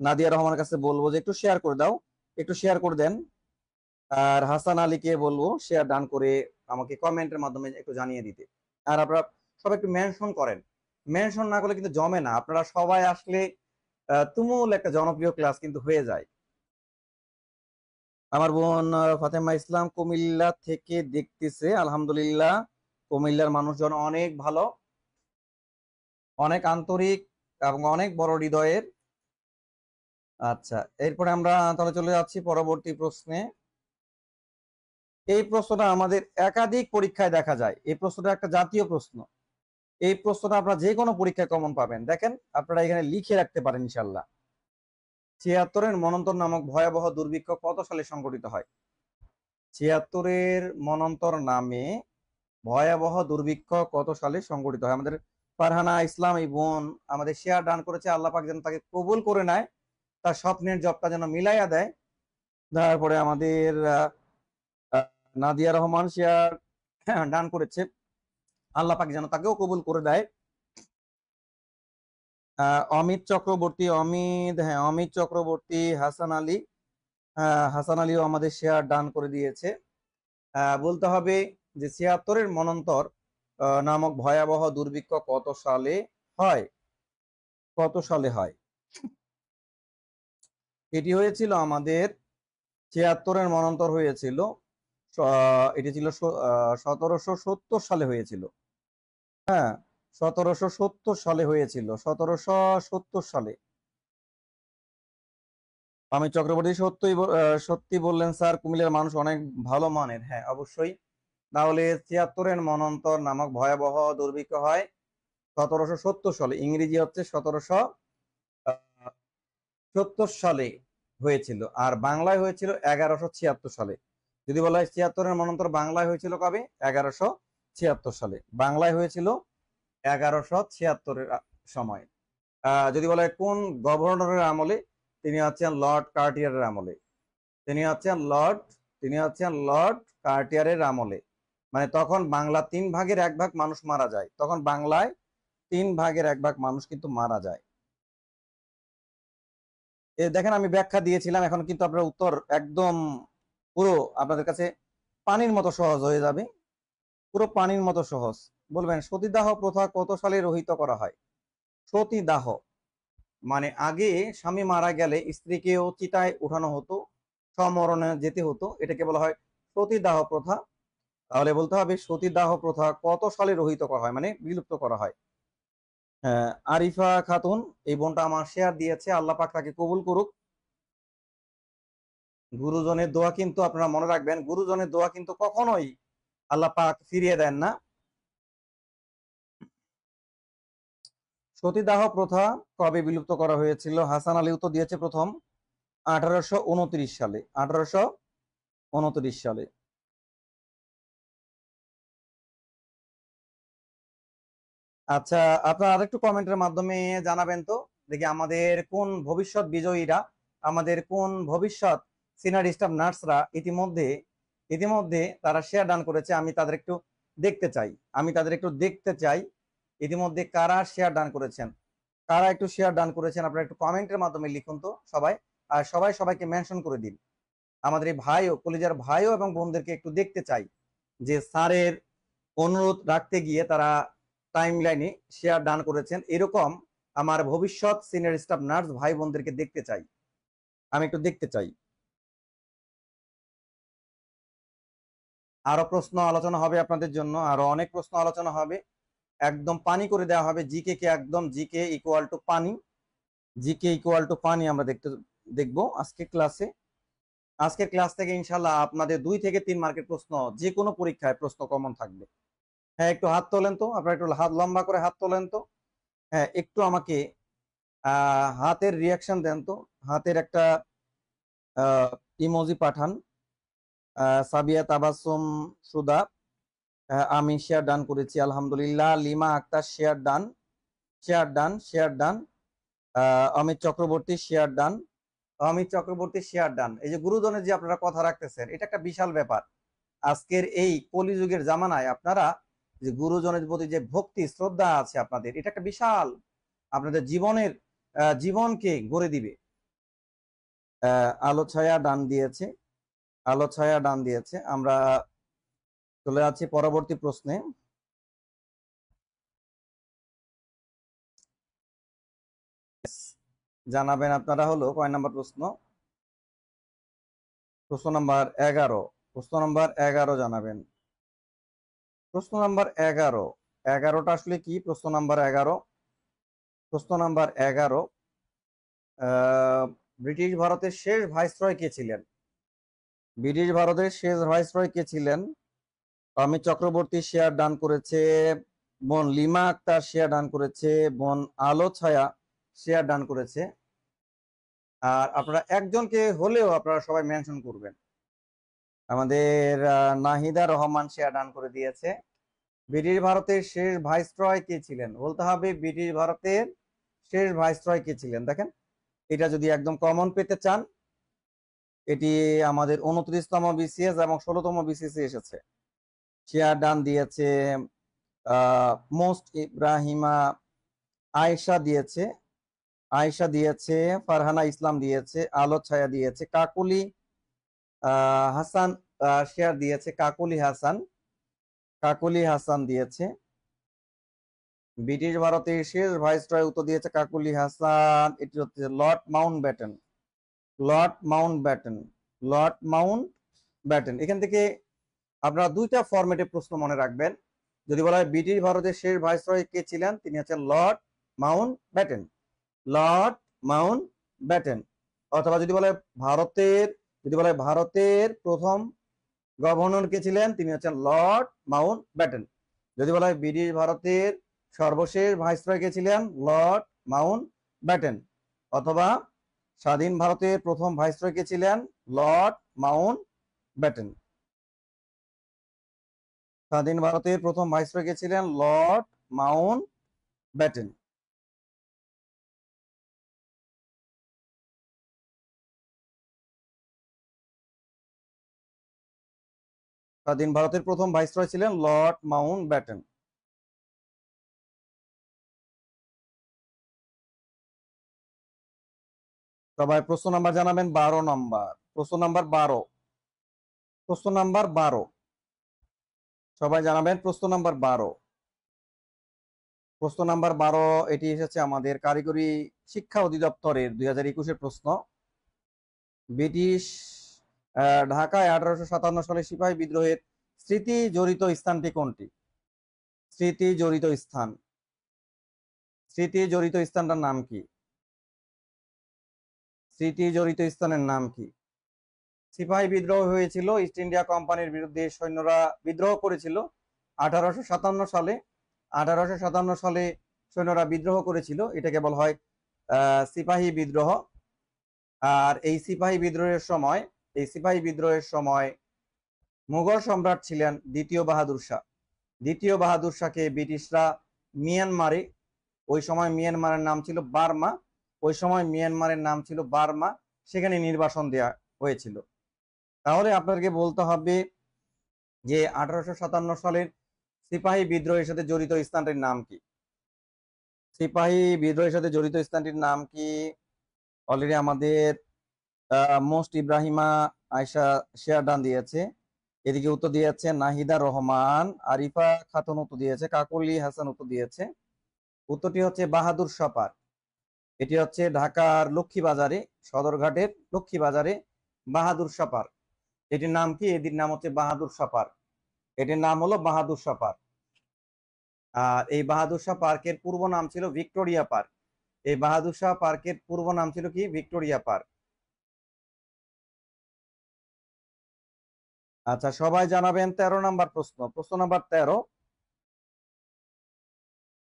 নাদিয়া রহমানের কাছে বলবো যে একটু শেয়ার করে দাও, একটু শেয়ার করে দেন। আর হাসান আলীকে বলবো শেয়ার ডান করে আমাকে কমেন্টের মাধ্যমে একটু জানিয়ে দিতে। আর আপনারা সবাই একটু মেনশন করেন, মেনশন না করলে কিন্তু জমে না, আপনারা সবাই আসলে তুমুল একটা জনপ্রিয় ক্লাস কিন্তু হয়ে যায়। আমার বোন ফাতেমা ইসলাম কুমিল্লা থেকে দেখতেছে, আলহামদুলিল্লাহ। কুমিল্লার মানুষজন অনেক ভালো, অনেক আন্তরিক এবং অনেক বড় হৃদয়ের। আচ্ছা, এরপরে আমরা তাহলে চলে যাচ্ছি পরবর্তী প্রশ্নে। এই প্রশ্নটা আমাদের একাধিক পরীক্ষায় দেখা যায়, এই প্রশ্নটা একটা জাতীয় প্রশ্ন। এই প্রশ্নটা আপনারা যে কোনো পরীক্ষায় কমন পাবেন, দেখেন আপনারা এখানে লিখে রাখতে পারেন ইনশাল্লাহ। ৭৬-এর মনন্তর নামক ভয়াবহ দুর্ভিক্ষ কত সালে সংঘটিত হয়? ৭৬-এর মনন্তর নামে ভয়াবহ দুর্ভিক্ষ কত সালে সংঘটিত হয়? আমাদের ফারহানা ইসলাম এই বোন আমাদের শেয়ার দান করেছে, আল্লাহ পাক যেন তাকে কবুল করে নেয়, তার স্বপ্নের জবটা যেন মিলাইয়া দেয়। তারপরে আমাদের আহ, নাদিয়া রহমান শেয়ার দান করেছে, আল্লাহ পাক যেন তাকেও কবুল করে দেয়। অমিত চক্রবর্তী, অমিত, হ্যাঁ অমিত চক্রবর্তী, হাসান আলী, হাসান আলীও আমাদের শেয়ার দান করে দিয়েছে। বলতে হবে যে ৭৬-এর মনন্তর নামক ভয়াবহ দুর্ভিক্ষ কত সালে হয়? কত সালে হয়? এটি হয়েছিল আমাদের ৭৬-এর মনন্তর হয়েছিল, এটি ছিল ১৭৭০ সালে হয়েছিল। হ্যাঁ, ১৭৭০ সালে হয়েছিল, ১৭৭০ সালে। অমিত চক্রবর্তী সত্যি বললেন স্যার, কুমিল্লার মানুষ অনেক ভালো মানের। হ্যাঁ অবশ্যই। তাহলে ৭৬-এর মনন্তর নামক ভয়াবহ দুর্ভিক্ষ হয় ১৭৭০ সালে, ইংরেজি হচ্ছে ১৭৭০ সালে হয়েছিল, আর বাংলায় হয়েছিল ১১৭৬ সালে। যদি বলা হয় ৭৬-এর মনন্তর বাংলায় হয়েছিল কবে? ১১৭৬ সালে বাংলায় হয়েছিল, ১১৭৬-এর সময়। যদি বলা হয় কোন গভর্নরের আমলে? তিনি হচ্ছেন লর্ড কার্টিয়ারের আমলে। তিনি হচ্ছেন লর্ড তিনি হচ্ছেন লর্ড কার্টিয়ারের আমলে। মানে তখন বাংলা 3/1 মানুষ মারা যায়, তখন বাংলায় 3/1 মানুষ কিন্তু মারা যায়। দেখেন আমি ব্যাখ্যা দিয়েছিলাম, এখন কিন্তু আপনার উত্তর একদম পুরো আপনাদের কাছে পানির মতো সহজ হয়ে যাবে, পুরো পানির মতো সহজ। বলবেন সতীদাহ প্রথা কত সালে রহিত করা হয়? সতীদাহ মানে আগে স্বামী মারা গেলে স্ত্রীকেও চিতায় উঠানো হতো, সমরণে যেতে হতো, এটাকে বলা হয় সতীদাহ প্রথা। তাহলে বলতে হবে সতীদাহ প্রথা কত সালে রহিত করা হয়, মানে বিলুপ্ত করা হয়। আরিফা খাতুন এই বোনটা আমার শেয়ার দিয়েছে, আল্লাহ পাক তাকে কবুল করুক। গুরুজনের দোয়া কিন্তু আপনারা মনে রাখবেন, গুরুজনের দোয়া কিন্তু কখনোই আল্লাহ পাক ফিরিয়ে দেন না। সতীদাহ প্রথা কবে বিলুপ্ত করা হয়েছিল? হাসান আলী উত্তর দিয়েছে প্রথম 1829 সালে, 1829 সালে। আচ্ছা, আপনারা আরেকটু কমেন্টের মাধ্যমে জানাবেন তো, দেখি আমাদের কোন ভবিষ্যৎ বিজয়ীরা, আমাদের কোন ভবিষ্যৎ সিনিয়র স্টাফ নার্সরা ইতিমধ্যে ইতিমধ্যে তারা শেয়ার দান করেছে, আমি তাদের একটু দেখতে চাই, আমি তাদের একটু দেখতে চাই ইতিমধ্যে কারা শেয়ার দান করেছেন, কারা একটু শেয়ার দান করেছেন। আপনারা একটু কমেন্টের মাধ্যমে লিখুন তো সবাই, আর সবাই সবাইকে মেনশন করে দিন। আমাদের এই ভাইও, কলিজার ভাইও এবং বোনদেরকে একটু দেখতে চাই যে স্যারের অনুরোধ রাখতে গিয়ে তারা টাইম লাইনে শেয়ার দান করেছেন, এরকম আমার ভবিষ্যৎ সিনিয়র স্টাফ নার্স ভাই বোনদেরকে দেখতে চাই, আমি একটু দেখতে চাই। আরো প্রশ্ন আলোচনা হবে আপনাদের জন্য, আরো অনেক প্রশ্ন আলোচনা হবে, একদম পানি করে দেওয়া হবে জিকে কে, একদম জিকে ইকুয়াল টু পানি, জিকে ইকুয়াল টু পানি আমরা দেখবো আজকে ক্লাসে। আজকের ক্লাস থেকে ইনশাল্লাহ আপনাদের 2 থেকে 3 মার্কের প্রশ্ন যে কোনো পরীক্ষায় প্রশ্ন কমন থাকবে। হ্যাঁ একটু হাত তোলেন তো, আপনারা একটু হাত লম্বা করে হাত তোলেন তো। হ্যাঁ একটু আমাকে হাতের রিয়াকশন দেন তো, হাতের একটা ইমোজি পাঠান। সাবিয়া তাবাসুম সুদা, আমি শেয়ার ডান করেছি আলহামদুলিল্লাহ। Lima Akter share done, share done. Amit Chakraborty share done, Amit Chakraborty share done. এই যে গুরুজনের যে আপনারা কথা রাখতেছেন, এটা একটা বিশাল ব্যাপার। আজকের এই কলিযুগের জামানায় আপনারা যে গুরুজনের প্রতি যে ভক্তি শ্রদ্ধা আছে আপনাদের, এটা একটা বিশাল আপনাদের জীবনের জীবনকে গড়ে দিবে। আলো ছায়া ডান দিয়েছে, আলো ছায়া ডান দিয়েছে। আমরা চলে যাচ্ছি পরবর্তী প্রশ্নে। জানাবেন আপনারা হলো কয় নাম্বার প্রশ্ন? প্রশ্ন নাম্বার 11। প্রশ্ন নাম্বার 11 জানাবেন। প্রশ্ন নাম্বার 11, 11টা আসলে কি? প্রশ্ন নাম্বার 11, প্রশ্ন নাম্বার 11, ব্রিটিশ ভারতের শেষ ভাইসরয় কে ছিলেন? ব্রিটিশ ভারতের শেষ ভাইসরয় কে ছিলেন? অমিত চক্রবর্তী শেয়ার ডান করেছে, বোন লিমা আক্তার শেয়ার ডান করেছে, বোন আলো ছায়া শেয়ার ডান করেছে। আর আপনারা একজনকে হলেও আপনারা সবাই মেনশন করবেন। আমাদের নাহিদা রহমান শেয়ার ডান করে দিয়েছে। ব্রিটিশ ভারতের শেষ ভাইসরয় কে ছিলেন? বলতে হবে ব্রিটিশ ভারতের শেষ ভাইসরয় কে ছিলেন। দেখেন, এটা যদি একদম কমন পেতে চান, এটি আমাদের 29তম বিসিএস এবং 16তম বিসিএস এসেছে। শেয়ার ডান দিয়েছে মোস্ট ইব্রাহিমা আয়েশা দিয়েছে, আয়েশা দিয়েছে, ফারহানা ইসলাম দিয়েছে, আলো ছায়া দিয়েছে, কাকুলি হাসান শেয়ার দিয়েছে, কাকুলি হাসান, কাকুলি হাসান দিয়েছে। ব্রিটিশ ভারতের শেষ ভাইসরয় উত্তর দিয়েছে কাকুলি হাসান। এটি হচ্ছে Lord Mount Batten, Lord Mount Batten, Lord Mount Batten. এখান থেকে আপনারা দুইটা ফরম্যাটে প্রশ্ন মনে রাখবেন। যদি বলা হয় ব্রিটিশ ভারতের শেষ ভাইসরয় কে ছিলেন, তিনি হচ্ছেন Lord Mount Batten, Lord Mount Batten. অথবা যদি বলে ভারতের, যদি বলে ভারতের প্রথম গভর্নর কে ছিলেন, তিনি হচ্ছেন লর্ড মাউন্ট ব্যাটেন। যদি বলা হয় ব্রিটিশ ভারতের সর্বশেষ ভাইসরয় কে ছিলেন, লর্ড মাউন্ট ব্যাটেন। অথবা স্বাধীন ভারতের প্রথম ভাইসরয় কে ছিলেন, লর্ড মাউন্ট ব্যাটেন। স্বাধীন ভারতের প্রথম ভাইসরয় কে ছিলেন, লর্ড মাউন্ট ব্যাটেন। স্বাধীন ভারতের প্রথম ভাইসরয় ছিলেন লর্ড মাউন্ট ব্যাটেন। সবাই প্রশ্ন নাম্বার জানাবেন। 12 নাম্বার, প্রশ্ন নাম্বার 12, প্রশ্ন নাম্বার 12 সবাই জানাবেন। প্রশ্ন নাম্বার 12, প্রশ্ন নাম্বার 12 এটি এসেছে আমাদের কারিগরি শিক্ষা অধিদপ্তরের 2021-এর প্রশ্ন। ব্রিটিশ ঢাকায় 1857 সালে সিপাহী বিদ্রোহের স্মৃতি জড়িত স্থানটি কোনটি? স্মৃতি জড়িত স্থান, স্মৃতি জড়িত স্থানটার নাম কি? স্মৃতি জড়িত স্থানের নাম কি? সিপাহী বিদ্রোহ হয়েছিল, ইস্ট ইন্ডিয়া কোম্পানির বিরুদ্ধে সৈন্যরা বিদ্রোহ করেছিল 1857 সালে। 1857 সালে সৈন্যরা বিদ্রোহ করেছিল, এটাকে বলা হয় সিপাহী বিদ্রোহ। আর এই সিপাহী বিদ্রোহের সময়, এই সিপাহী বিদ্রোহের সময় মুঘল সম্রাট ছিলেন দ্বিতীয় বাহাদুর শাহ। দ্বিতীয় বাহাদুর শাহকে ব্রিটিশরা মিয়ানমারে, ওই সময় মিয়ানমারের নাম ছিল বার্মা, ওই সময় মিয়ানমারের নাম ছিল বার্মা, সেখানে নির্বাসন দেওয়া হয়েছিল। তাহলে আপনাকে বলতে হবে যে 1857 সালের সিপাহী বিদ্রোহের সাথে জড়িত স্থানটির নাম কি? সিপাহী বিদ্রোহের সাথে জড়িত স্থানটির নাম কি? অলরেডি আমাদের মোস্ট ইব্রাহিমা আয়শা শেয়ার ডান দিয়েছে। এদিকে উত্তর দিয়েছে নাহিদা রহমান, আরিফা খাতুন উত্তর দিয়েছে, কাকলি হাসান উত্তর দিয়েছে। উত্তরটি হচ্ছে বাহাদুর শাহ পার্ক। এটি হচ্ছে ঢাকার লক্ষ্মীবাজারে, সদরঘাটের লক্ষ্মীবাজারে বাহাদুর শাহ পার্ক। এটির নাম কি? এটির নাম হচ্ছে বাহাদুর শাহ পার্ক। এটির নাম হলো বাহাদুর শাহ পার্ক। আর এই বাহাদুর শাহ পার্কের পূর্ব নাম ছিল ভিক্টোরিয়া পার্ক। এই বাহাদুর শাহ পার্কের পূর্ব নাম ছিল কি? Victoria park. আচ্ছা, সবাই জানাবেন 13 নাম্বার প্রশ্ন। প্রশ্ন নাম্বার 13,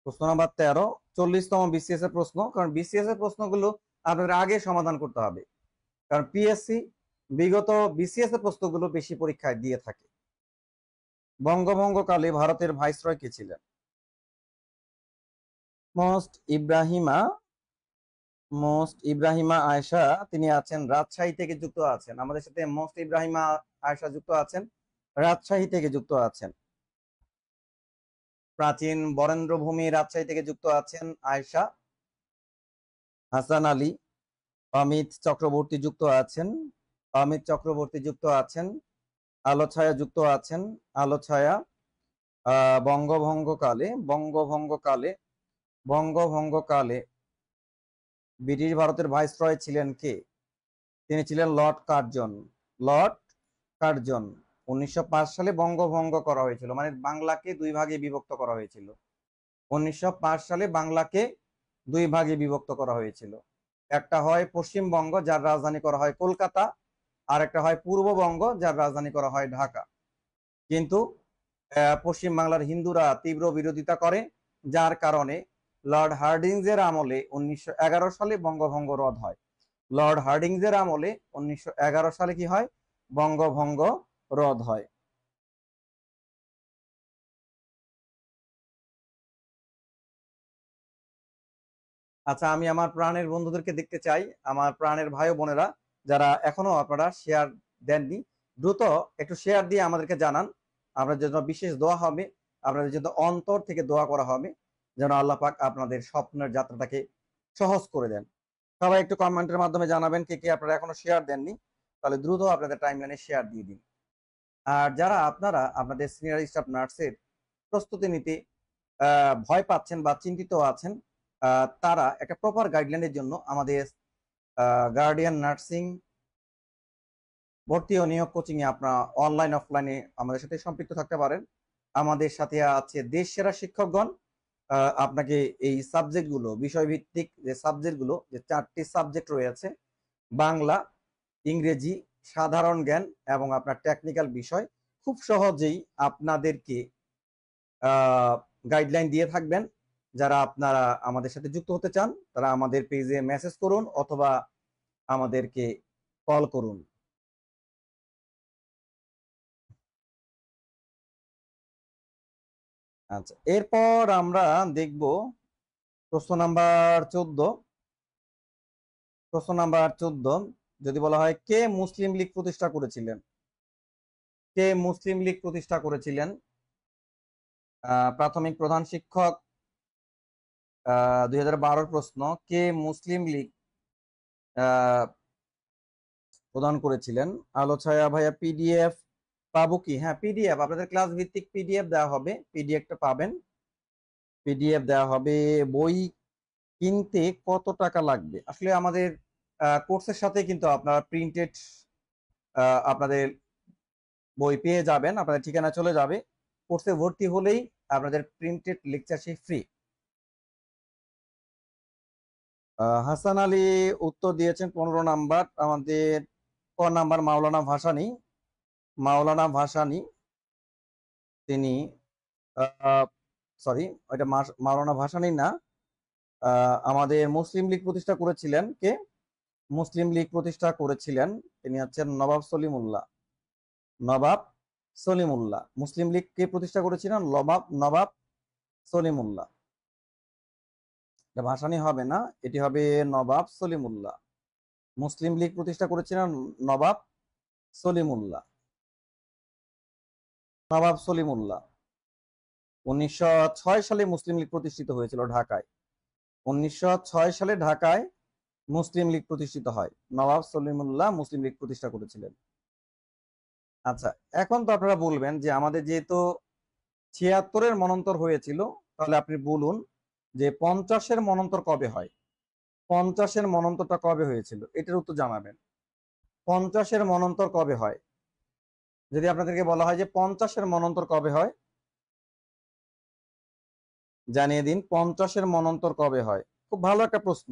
প্রশ্ন নাম্বার 13 40তম বিসিএস এর প্রশ্ন। কারণ বিসিএস এর প্রশ্নগুলো আপনাদের আগে সমাধান করতে হবে, কারণ পিএসসি বিগত বিসিএস এর প্রশ্নগুলো বেশি পরীক্ষায় দিয়ে থাকে। বঙ্গভঙ্গকালে ভারতের ভাইসরয় কে ছিলেন? মোস্ট ইব্রাহিমা, মোস্ট ইব্রাহিমা আয়েশা, তিনি আছেন রাজশাহী থেকে যুক্ত আছেন আমাদের সাথে। মোস্ট ইব্রাহিমা আয়েশা যুক্ত আছেন রাজশাহী থেকে যুক্ত আছেন। প্রাচীন বরেন্দ্র ভূমি রাজশাহী থেকে যুক্ত আছেন আয়েশা। হাসান আলী, অমিত চক্রবর্তী যুক্ত আছেন, অমিত চক্রবর্তী যুক্ত আছেন, আলো ছায়া যুক্ত আছেন, আলো ছায়া। বঙ্গভঙ্গকালে বঙ্গভঙ্গকালে বঙ্গভঙ্গকালে ব্রিটিশ ভারতের ভাইসরয় ছিলেন কে? তিনি ছিলেন লর্ড কার্জন। Lord Curzon. 1905 সালে বঙ্গভঙ্গ করা হয়েছিল, মানে বাংলাকে দুই ভাগে বিভক্ত করা হয়েছিল। 1905 সালে বাংলাকে দুই ভাগে বিভক্ত করা হয়েছিল। একটা হয় পশ্চিমবঙ্গ, যার রাজধানী করা হয় কলকাতা, আর একটা হয় পূর্ববঙ্গ, যার রাজধানী করা হয় ঢাকা। কিন্তু পশ্চিম বাংলার হিন্দুরা তীব্র বিরোধিতা করে, যার কারণে লর্ড হার্ডিঞ্জের আমলে 1911 সালে বঙ্গভঙ্গ রদ হয়। লর্ড হার্ডিঞ্জের আমলে 1911 সালে কি হয়? বঙ্গভঙ্গ রদ হয়। আচ্ছা, আমি আমার প্রাণের বন্ধুদেরকে দেখতে চাই, আমার প্রাণের ভাই ও বোনেরা যারা এখনো আপনারা শেয়ার দেননি, দ্রুত একটু শেয়ার দিয়ে আমাদেরকে জানান। আপনাদের জন্য বিশেষ দোয়া হবে, আপনাদের জন্য অন্তর থেকে দোয়া করা হবে, যেন আল্লাহ পাক আপনাদের স্বপ্নের যাত্রাটাকে সহজ করে দেন। সবাই একটু কমেন্টের মাধ্যমে জানাবেন কে কে আপনারা এখনো শেয়ার দেননি, তাহলে দ্রুত আপনাদের টাইমলাইনে শেয়ার দিয়ে দিন। আর যারা আপনারা আপনাদের সিনিয়র স্টাফ নার্সের প্রস্তুতি নিতে ভয় পাচ্ছেন বা চিন্তিত আছেন, তারা একটা প্রপার গাইডলাইনের জন্য আমাদের গার্ডিয়ান নার্সিং ভর্তি ও নিয়োগ কোচিং এ আপনারা অনলাইন অফলাইনে আমাদের সাথে সম্পৃক্ত থাকতে পারেন। আমাদের সাথে আছে দেশ সেরা শিক্ষকগণ। আপনাকে এই সাবজেক্টগুলো, বিষয়ভিত্তিক যে সাবজেক্টগুলো, যে 4টি সাবজেক্ট রয়েছে, বাংলা, ইংরেজি, সাধারণ জ্ঞান এবং আপনার টেকনিক্যাল বিষয়, খুব সহজেই আপনাদেরকে গাইডলাইন দিয়ে থাকবেন। যারা আপনারা আমাদের সাথে যুক্ত হতে চান, তারা আমাদের পেজে মেসেজ করুন অথবা আমাদেরকে কল করুন। আচ্ছা, এরপর আমরা দেখব প্রশ্ন নাম্বার 14। প্রশ্ন নাম্বার 14 যদি বলা হয়, কে মুসলিম লীগ প্রতিষ্ঠা করেছিলেন? কে মুসলিম লীগ প্রতিষ্ঠা করেছিলেন? প্রাথমিক প্রধান শিক্ষক, 2012 প্রশ্ন, কে মুসলিম লীগ প্রদান করেছিলেন? আলো ছায়া ভাইয়া, পিডিএফ পাবো কি? হ্যাঁ, পিডিএফ আপনাদের ক্লাস ভিত্তিক পিডিএফ দেওয়া হবে, পিডিএফটা পাবেন, পিডিএফ দেওয়া হবে। বই কিনতে কত টাকা লাগবে? আসলে আমাদের কোর্সের সাথে কিন্তু আপনারা প্রিন্টেড আপনাদের বই পেয়ে যাবেন, আপনাদের ঠিকানা চলে যাবে। কোর্সে ভর্তি হলেই আপনাদের প্রিন্টেড লেকচার সেই ফ্রি। হাসান আলী উত্তর দিয়েছেন 15 নাম্বার। আমাদের ক নাম্বার মাওলানা ভাসানী, মাওলানা ভাসানী তিনি সরি, ওইটা মাওলানা ভাসানী না। আমাদের মুসলিম লীগ প্রতিষ্ঠা করেছিলেন কে? মুসলিম লীগ প্রতিষ্ঠা করেছিলেন তিনি হচ্ছেন নবাব সলিমুল্লাহ। নবাব সলিমুল্লাহ মুসলিম লীগ কে প্রতিষ্ঠা করেছিলেন? নবাব নবাব সলিমুল্লাহ। এটা ভাসানী হবে না, এটি হবে নবাব সলিমুল্লাহ। মুসলিম লীগ প্রতিষ্ঠা করেছিলেন নবাব সলিমুল্লাহ। নবাব সলিমুল্লাহ 1906 সালে মুসলিম লীগ প্রতিষ্ঠিত হয়েছিল ঢাকায়। 1906 সালে ঢাকায় মুসলিম লীগ প্রতিষ্ঠিত হয়, নবাব সলিমুল্লাহ মুসলিম লীগ প্রতিষ্ঠা করেছিলেন। আচ্ছা, এখন তো আপনারা বলবেন যে আমাদের যেহেতু 76-এর মনন্তর হয়েছিল, তাহলে আপনি বলুন যে 50-এর মনন্তর কবে হয়? 50-এর মনন্তরটা কবে হয়েছিল এটার উত্তর জানাবেন। 50-এর মনন্তর কবে হয়? যদি আপনাদেরকে বলা হয় যে 50-এর মনন্তর কবে হয়, জানিয়ে দিন 50-এর মনন্তর কবে হয়। খুব ভালো একটা প্রশ্ন।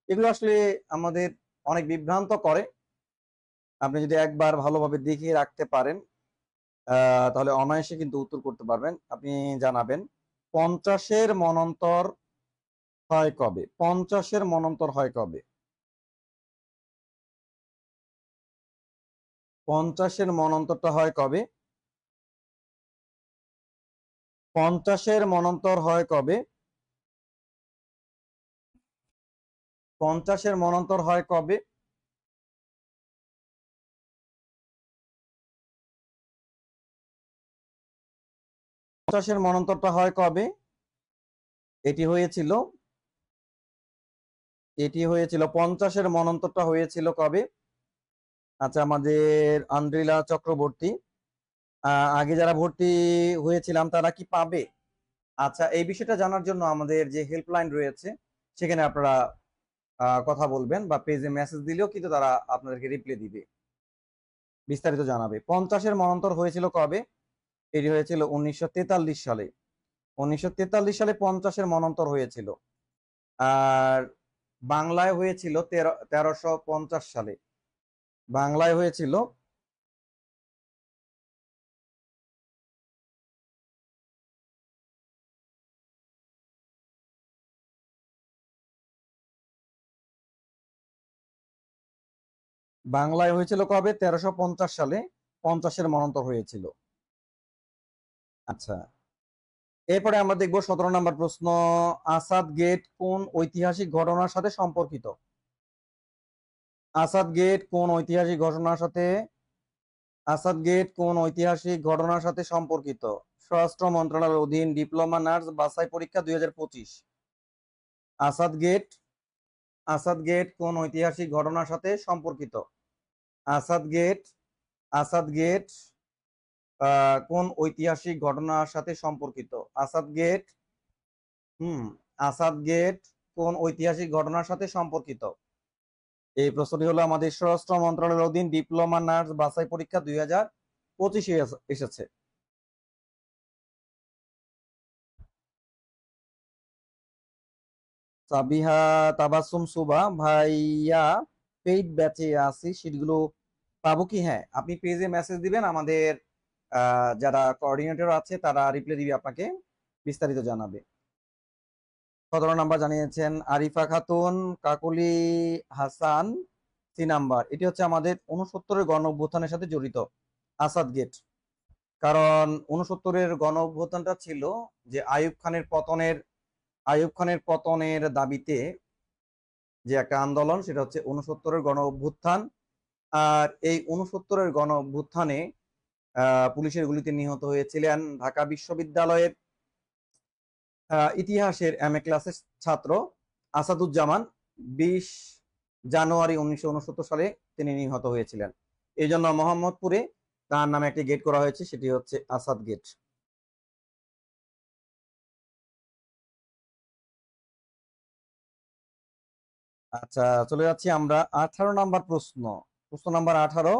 এগুলো আসলে আমাদের অনেক বিভ্রান্ত করে। আপনি যদি একবার ভালোভাবে দেখিয়ে রাখতে পারেন, তাহলে অনায়াসে কিন্তু উত্তর করতে পারবেন। আপনি জানাবেন 50-এর মনন্তর হয় কবে? 50-এর মনন্তর হয় কবে? 50-এর মনন্তরটা হয় কবে? 50-এর মনন্তর হয় কবে? 50-এর মনন্তর হয় কবে? 50-এর মনন্তরটা হয় কবে? এটি হয়েছিল এটি হয়েছিল 50-এর মনন্তরটা হয়েছিল কবে? আচ্ছা, আমাদের আন্দ্রিলা চক্রবর্তী, আগে যারা ভর্তি হয়েছিলাম তারা কি পাবে? আচ্ছা, এই বিষয়টা জানার জন্য আমাদের যে হেল্পলাইন রয়েছে সেখানে আপনারা কথা বলবেন, বা পেজে মেসেজ দিলেও কিন্তু তারা আপনাদেরকে রিপ্লাই দিবে, বিস্তারিত জানাবে। 50-এর মনন্তর হয়েছিল কবে? এটি হয়েছিল 1943 সালে। 1943 সালে 50-এর মনন্তর হয়েছিল। আর বাংলায় হয়েছিল 1350 সালে। বাংলায় হয়েছিল বাংলায় হয়েছিল কবে? 1350 সালে 50-এর মনন্তর হয়েছিল। আচ্ছা, এরপরে আমরা দেখবো 17 নম্বর প্রশ্ন। আসাদ গেট কোন ঐতিহাসিক ঘটনার সাথে সম্পর্কিত? আসাদ গেট কোন ঐতিহাসিক ঘটনার সাথে আসাদ গেট কোন ঐতিহাসিক ঘটনার সাথে সম্পর্কিত? স্বরাষ্ট্র মন্ত্রণালয়ের অধীন ডিপ্লোমা নার্স বাছাই পরীক্ষা 2025। আসাদ গেট আসাদ গেট কোন ঐতিহাসিক ঘটনার সাথে সম্পর্কিত? আসাদ গেট আসাদ গেট কোন ঐতিহাসিক ঘটনার সাথে সম্পর্কিত? আসাদ গেট আসাদ গেট কোন ঐতিহাসিক ঘটনার সাথে সম্পর্কিত? এই প্রশ্নটি হলো আমাদের স্বরাষ্ট্র মন্ত্রণালয়ের অধীন ডিপ্লোমা নার্স বাছাই পরীক্ষা 2025 এসেছে। সাবিহা তাবাসসুম সুবা, ভাইয়া পেইড ব্যাচে আছি, সিটগুলো পাবো কি? হ্যাঁ, আপনি পেজে মেসেজ দিবেন, আমাদের যারা কোঅর্ডিনেটর আছে তারা রিপ্লাই দিবে, আপনাকে বিস্তারিত জানাবে। 17 নাম্বার জানিয়েছেন আরিফা খাতুন, কাকলি হাসান। 3 নাম্বার, এটি হচ্ছে আমাদের 69-এর গণ অভ্যুত্থানের সাথে জড়িত আসাদ গেট। কারণ 69-এর গণ অভ্যুত্থানটা ছিল যে আইয়ুব খানের পতনের দাবিতে যে একটা আন্দোলন, সেটা হচ্ছে 69-এর গণ অভ্যুত্থান। আর এই 69-এর গণ অভ্যুত্থানে পুলিশের গুলিতে নিহত হয়েছিলেন ঢাকা বিশ্ববিদ্যালয়ের ইতিহাসের এম এ ক্লাসের ছাত্র আসাদুজ্জামান। 20 জানুয়ারি 1969 সালে তিনি নিহত হয়েছিলেন। এই জন্য মোহাম্মদপুরে তার নামে একটি গেট করা হয়েছে, সেটি হচ্ছে আসাদ গেট। আচ্ছা, চলে যাচ্ছি আমরা 18 নাম্বার প্রশ্ন। প্রশ্ন নাম্বার 18,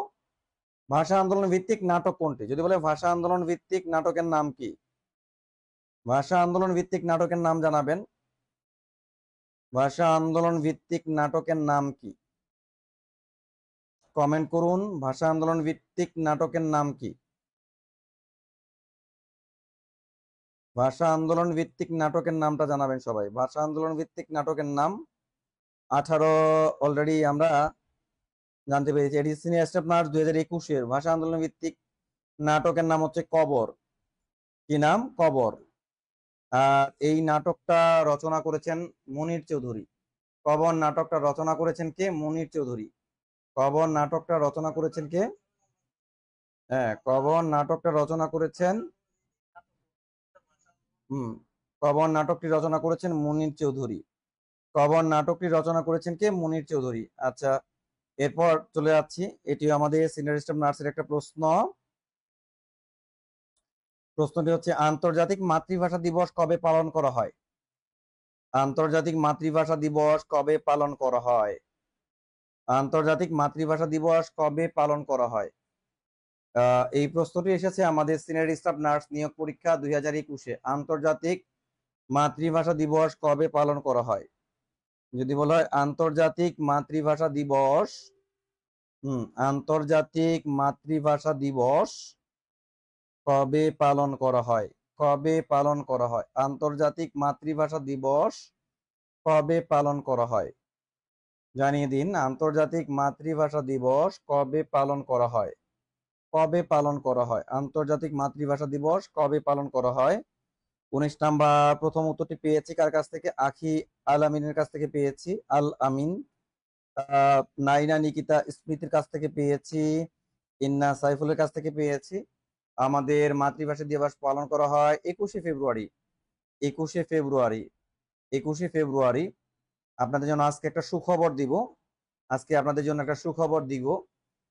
ভাষা আন্দোলন ভিত্তিক নাটক কোনটি? যদি বলে ভাষা আন্দোলন ভিত্তিক নাটকের নাম কি? ভাষা আন্দোলন ভিত্তিক নাটকের নাম জানাবেন। ভাষা আন্দোলন ভিত্তিক নাটকের নাম কি? কমেন্ট করুন, ভাষা আন্দোলন ভিত্তিক নাটকের নাম কি? ভাষা আন্দোলন ভিত্তিক নাটকের নামটা জানাবেন সবাই। ভাষা আন্দোলন ভিত্তিক নাটকের নাম 18 অলরেডি আমরা জানতে পেরেছি। এটি সিনিয়র স্টাফ নার্স 2021-এর ভাষা আন্দোলন ভিত্তিক নাটকের নাম হচ্ছে কবর। কি নাম? কবর। এই নাটকটা রচনা করেছেন মনির চৌধুরী। কবর নাটকটা রচনা করেছেন কে? মনির চৌধুরী। কবর নাটকটা রচনা করেছেন কে? হ্যাঁ, কবর নাটকটা রচনা করেছেন হুম কবর নাটকটি রচনা করেছেন মনির চৌধুরী। কবর নাটকটি রচনা করেছেন কে? মনির চৌধুরী। আচ্ছা, এরপর চলে যাচ্ছি, এটি আমাদের সিনিয়র স্টাফ নার্সের একটা প্রশ্ন। প্রশ্নটি হচ্ছে আন্তর্জাতিক মাতৃভাষা দিবস কবে পালন করা হয়? আন্তর্জাতিক মাতৃভাষা দিবস কবে পালন করা হয়? আন্তর্জাতিক মাতৃভাষা দিবস কবে পালন করা হয়? এই প্রশ্নটি এসেছে আমাদের সিনিয়র স্টাফ নার্স নিয়োগ পরীক্ষা 2021-এ। আন্তর্জাতিক মাতৃভাষা দিবস কবে পালন করা হয়? যদি বলা হয় আন্তর্জাতিক মাতৃভাষা দিবস, আন্তর্জাতিক মাতৃভাষা দিবস কবে পালন করা হয়? কবে পালন করা হয়? আন্তর্জাতিক মাতৃভাষা দিবস কবে পালন করা হয়? জানিয়ে দিন, আন্তর্জাতিক মাতৃভাষা দিবস কবে পালন করা হয়? কবে পালন করা হয়? আন্তর্জাতিক মাতৃভাষা দিবস কবে পালন করা হয়? 19 নাম্বার প্রথম উত্তরটি পেয়েছি কার কাছ থেকে? আখি আল আমিনের কাছ থেকে পেয়েছি। আল আমিন। নাইনা নিকিতা স্মৃতির কাছ থেকে পেয়েছি। ইন্না সাইফুলের কাছ থেকে পেয়েছি। আমাদের মাতৃভাষা দিবস পালন করা হয় 21শে ফেব্রুয়ারি। 21শে ফেব্রুয়ারি 21শে ফেব্রুয়ারি আপনাদের জন্য আজকে একটা সুখবর দিব। আজকে আপনাদের জন্য একটা সুখবর দিব।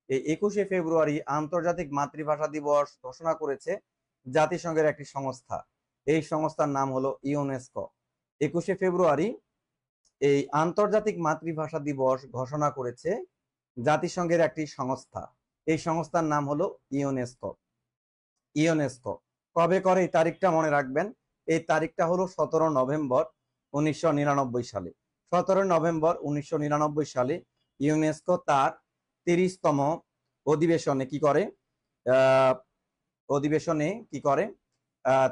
এই 21শে ফেব্রুয়ারি আন্তর্জাতিক মাতৃভাষা দিবস ঘোষণা করেছে জাতিসংঘের একটি সংস্থা। এই সংস্থার নাম হলো ইউনেস্কো। 21শে ফেব্রুয়ারি এই আন্তর্জাতিক মাতৃভাষা দিবস ঘোষণা করেছে জাতিসংঘের একটি সংস্থা। এই সংস্থার নাম হলো ইউনেস্কো। ইউনেস্কো কবে করে এই তারিখটা মনে রাখবেন। এই তারিখটা হলো 17 নভেম্বর 1999 সালে। 17 নভেম্বর 1999 সালে ইউনেস্কো তার 30তম অধিবেশনে কি করে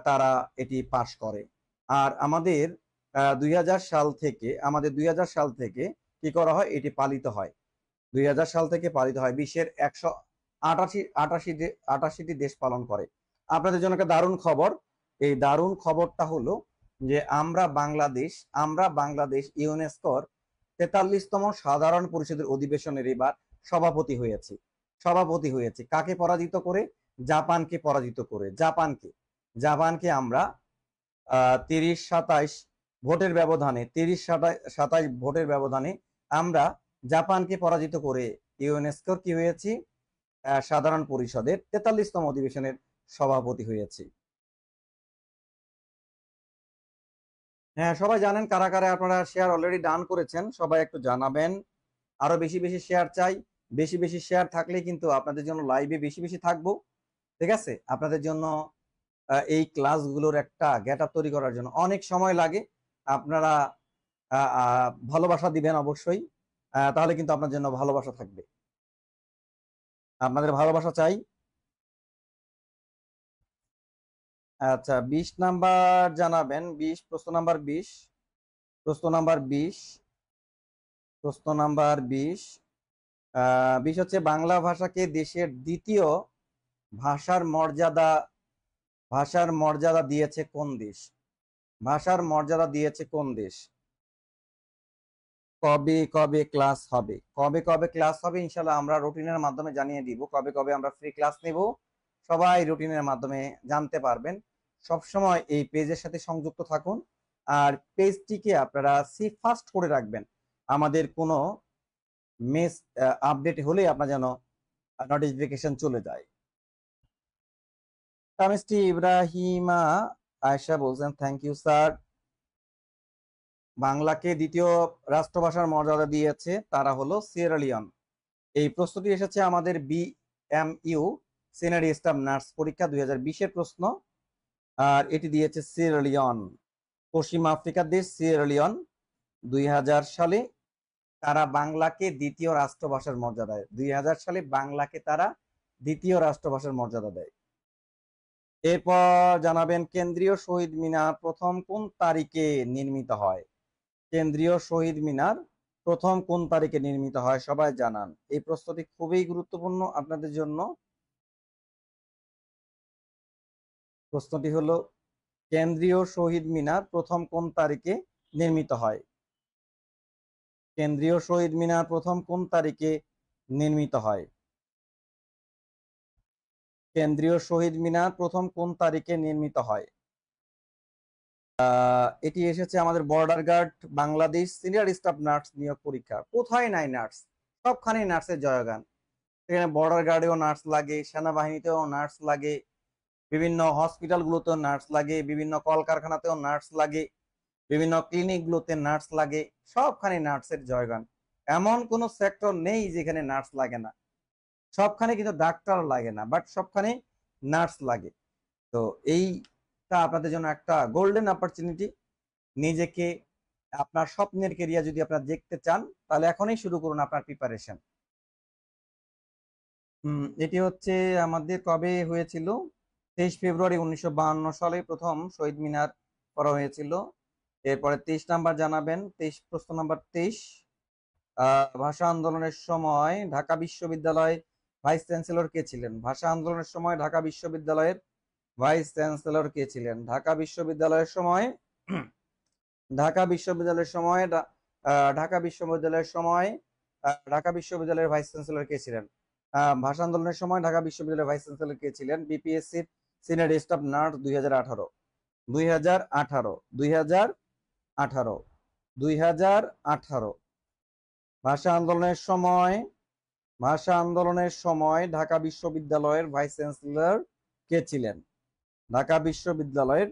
তারা এটি পাশ করে। আর আমাদের 2000 সাল থেকে কি করা হয়, এটি পালিত হয়। 2000 সাল থেকে পালিত হয়। বিশ্বের 188টি দেশ পালন করে। আপনাদের জন্য একটা দারুণ খবর। এই দারুণ খবরটা হলো যে আমরা বাংলাদেশ ইউনেস্কোর 43তম সাধারণ পরিষদের অধিবেশনের এবার সভাপতি হয়েছি। কাকে পরাজিত করে? জাপানকে পরাজিত করে। জাপানকে আমরা 30-27 ভোটের ব্যবধানে আমরা জাপানকে পরাজিত করে ইউনেস্কোর কি হয়েছি, সাধারণ পরিষদের 43তম অধিবেশনের সভাপতি হয়েছি। হ্যাঁ, সবাই জানেন কারা কারা আপনারা শেয়ার অলরেডি ডান করেছেন, সবাই একটু জানাবেন। আরো বেশি বেশি শেয়ার চাই। বেশি বেশি শেয়ার থাকলে কিন্তু আপনাদের জন্য লাইভে বেশি বেশি থাকবো। ঠিক আছে, আপনাদের জন্য এই ক্লাসগুলোর একটা গেট আপ তৈরি করার জন্য অনেক সময় লাগে। আপনারা ভালোবাসা দিবেন অবশ্যই, তাহলে কিন্তু আপনার জন্য ভালোবাসা থাকবে। আপনাদের ভালোবাসা চাই। আচ্ছা, 20 নাম্বার জানাবেন। 20 প্রশ্ন নাম্বার 20 প্রশ্ন নাম্বার 20 প্রশ্ন নাম্বার 20 20 হচ্ছে বাংলা ভাষাকে দেশের দ্বিতীয় ভাষার মর্যাদা দিয়েছে কোন দেশ? ভাষার মর্যাদা দিয়েছে কোন দেশ? কবে কবে ক্লাস হবে? ইনশাল্লাহ আমরা রুটিনের মাধ্যমে জানিয়ে দিব কবে কবে আমরা ফ্রি ক্লাস নেব। সবাই রুটিনের মাধ্যমে জানতে পারবেন। সবসময় এই পেজের সাথে সংযুক্ত থাকুন। আর পেজটিকে আপনারা ফার্স্ট করে রাখবেন। আমাদের কোনো মেস আপডেট হলে আপনার যেন নোটিফিকেশন চলে যায়। কামিস্ট্রি ইব্রাহিমা আয়েশা বলছেন, থ্যাংক ইউ স্যার। বাংলাকে দ্বিতীয় রাষ্ট্রভাষার মর্যাদা দিয়েছে তারা হলো সিয়েরা লিওন। এই প্রশ্নটি এসেছে আমাদের বিএমইউ সিনিয়র স্টাফ নার্স পরীক্ষা 2020-এর প্রশ্ন। আর এটি দিয়েছে সিয়েরা লিওন, পশ্চিম আফ্রিকার দেশ সিয়েরা লিওন। 2000 সালে তারা বাংলাকে দ্বিতীয় রাষ্ট্রভাষার মর্যাদা দেয়। 2000 সালে বাংলাকে তারা দ্বিতীয় রাষ্ট্রভাষার মর্যাদা দেয়। এরপর জানাবেন কেন্দ্রীয় শহীদ মিনার প্রথম কোন তারিখে নির্মিত হয়? কেন্দ্রীয় শহীদ মিনার প্রথম কোন তারিখে নির্মিত হয় সবাই জানান। এই প্রশ্নটি খুবই গুরুত্বপূর্ণ আপনাদের জন্য। প্রশ্নটি হলো কেন্দ্রীয় শহীদ মিনার প্রথম কোন তারিখে নির্মিত হয়? কেন্দ্রীয় শহীদ মিনার প্রথম কোন তারিখে নির্মিত হয়? কেন্দ্রীয় শহীদ মিনার প্রথম কোন তারিখে নির্মিত হয়? এটি এসেছে আমাদের border guard Bangladesh senior staff nurse নিয়োগ পরীক্ষা। কোথায় নাই নার্স? সবখানেই নার্সের জয়গান। সেখানে বর্ডার গার্ডেও নার্স লাগে, সেনাবাহিনীতেও নার্স লাগে, বিভিন্ন হসপিটালগুলোতেও নার্স লাগে, বিভিন্ন কলকারখানাতেও নার্স লাগে, বিভিন্ন ক্লিনিকগুলোতে নার্স লাগে। সবখানে নার্সের জয়গান। এমন কোনো সেক্টর নেই যেখানে নার্স লাগে না। সবখানে কিন্তু ডাক্তার লাগে না, বাট সবখানে নার্স লাগে। তো এইটা আপনাদের জন্য একটা গোল্ডেন অপরচুনিটি। নিজেকে আপনার স্বপ্নের কেরিয়ার যদি আপনারা দেখতে চান তাহলে এখনই শুরু করুন আপনার প্রিপারেশন। এটি হচ্ছে আমাদের কবে হয়েছিল? 23 ফেব্রুয়ারি 1952 সালে প্রথম শহীদ মিনার করা হয়েছিল। এরপরে 23 নাম্বার জানাবেন। 23 প্রশ্ন নাম্বার 23 ভাষা আন্দোলনের সময় ঢাকা বিশ্ববিদ্যালয় ভাইস চ্যান্সেলর কে ছিলেন? ভাষা আন্দোলনের সময় ঢাকা বিশ্ববিদ্যালয়ের ভাইস চ্যান্সেলর কে ছিলেন? ঢাকা বিশ্ববিদ্যালয়ের সময় ঢাকা বিশ্ববিদ্যালয়ের সময় ঢাকা বিশ্ববিদ্যালয়ের ভাইস চ্যান্সেলর কে ছিলেন? ভাষা আন্দোলনের সময় ঢাকা বিশ্ববিদ্যালয়ের ভাইস চ্যান্সেলর কে ছিলেন? বিপিএসসির সিনিয়র স্টাফ নার্স 2018 2018। ভাষা আন্দোলনের সময় ঢাকা বিশ্ববিদ্যালয়ের ভাইস চ্যান্সেলর কে ছিলেন? ঢাকা বিশ্ববিদ্যালয়ের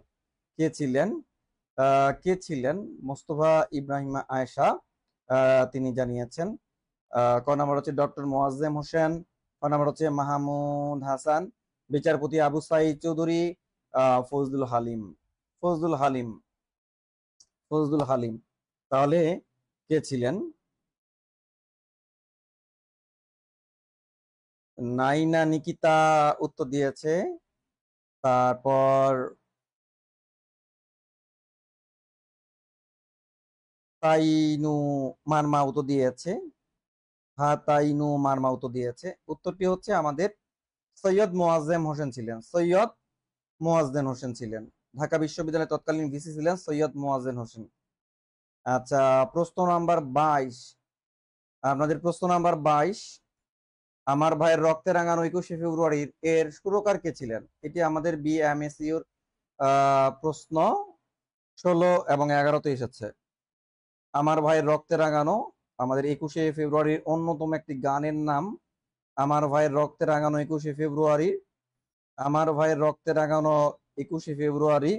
কে ছিলেন? মোস্তফা ইব্রাহিম আয়েশা তিনি জানিয়েছেন। ক নাম্বার হচ্ছে ডক্টর মোয়াজ্জেম হোসেন, ক নাম্বার হচ্ছে মাহমুদ হাসান, বিচারপতি আবু সাঈদ চৌধুরী, ফজলুল হালিম। ফজলুল হালিম ফজলুল হালিম তাহলে কে ছিলেন? নাইনা নিকিতা উত্তর দিয়েছে। তারপর তাইনু মারমা উত্তর দিয়েছে। তাইনু মারমা উত্তর দিয়েছে। উত্তরটি হচ্ছে আমাদের সৈয়দ মোয়াজ্জেম হোসেন ছিলেন। সৈয়দ মোয়াজ্জেম হোসেন ছিলেন। ঢাকা বিশ্ববিদ্যালয়ের তৎকালীন ভিসি ছিলেন সৈয়দ মোয়াজ্জেম হোসেন। আচ্ছা, প্রশ্ন নাম্বার 22। আপনাদের প্রশ্ন নাম্বার 22। আমার ভাইয়ের রক্তে রাঙানো 21শে ফেব্রুয়ারির এর সুরকার কে ছিলেন? এটি আমাদের বিএমএসইউর প্রশ্ন 16 এবং 11-তে এসেছে। আমার ভাইয়ের রক্তে রাঙানো আমাদের 21শে ফেব্রুয়ারির অন্যতম একটি গানের নাম আমার ভাইয়ের রক্তে রাঙানো 21শে ফেব্রুয়ারি। আমার ভাইয়ের রক্তে রাঙানো 21শে ফেব্রুয়ারি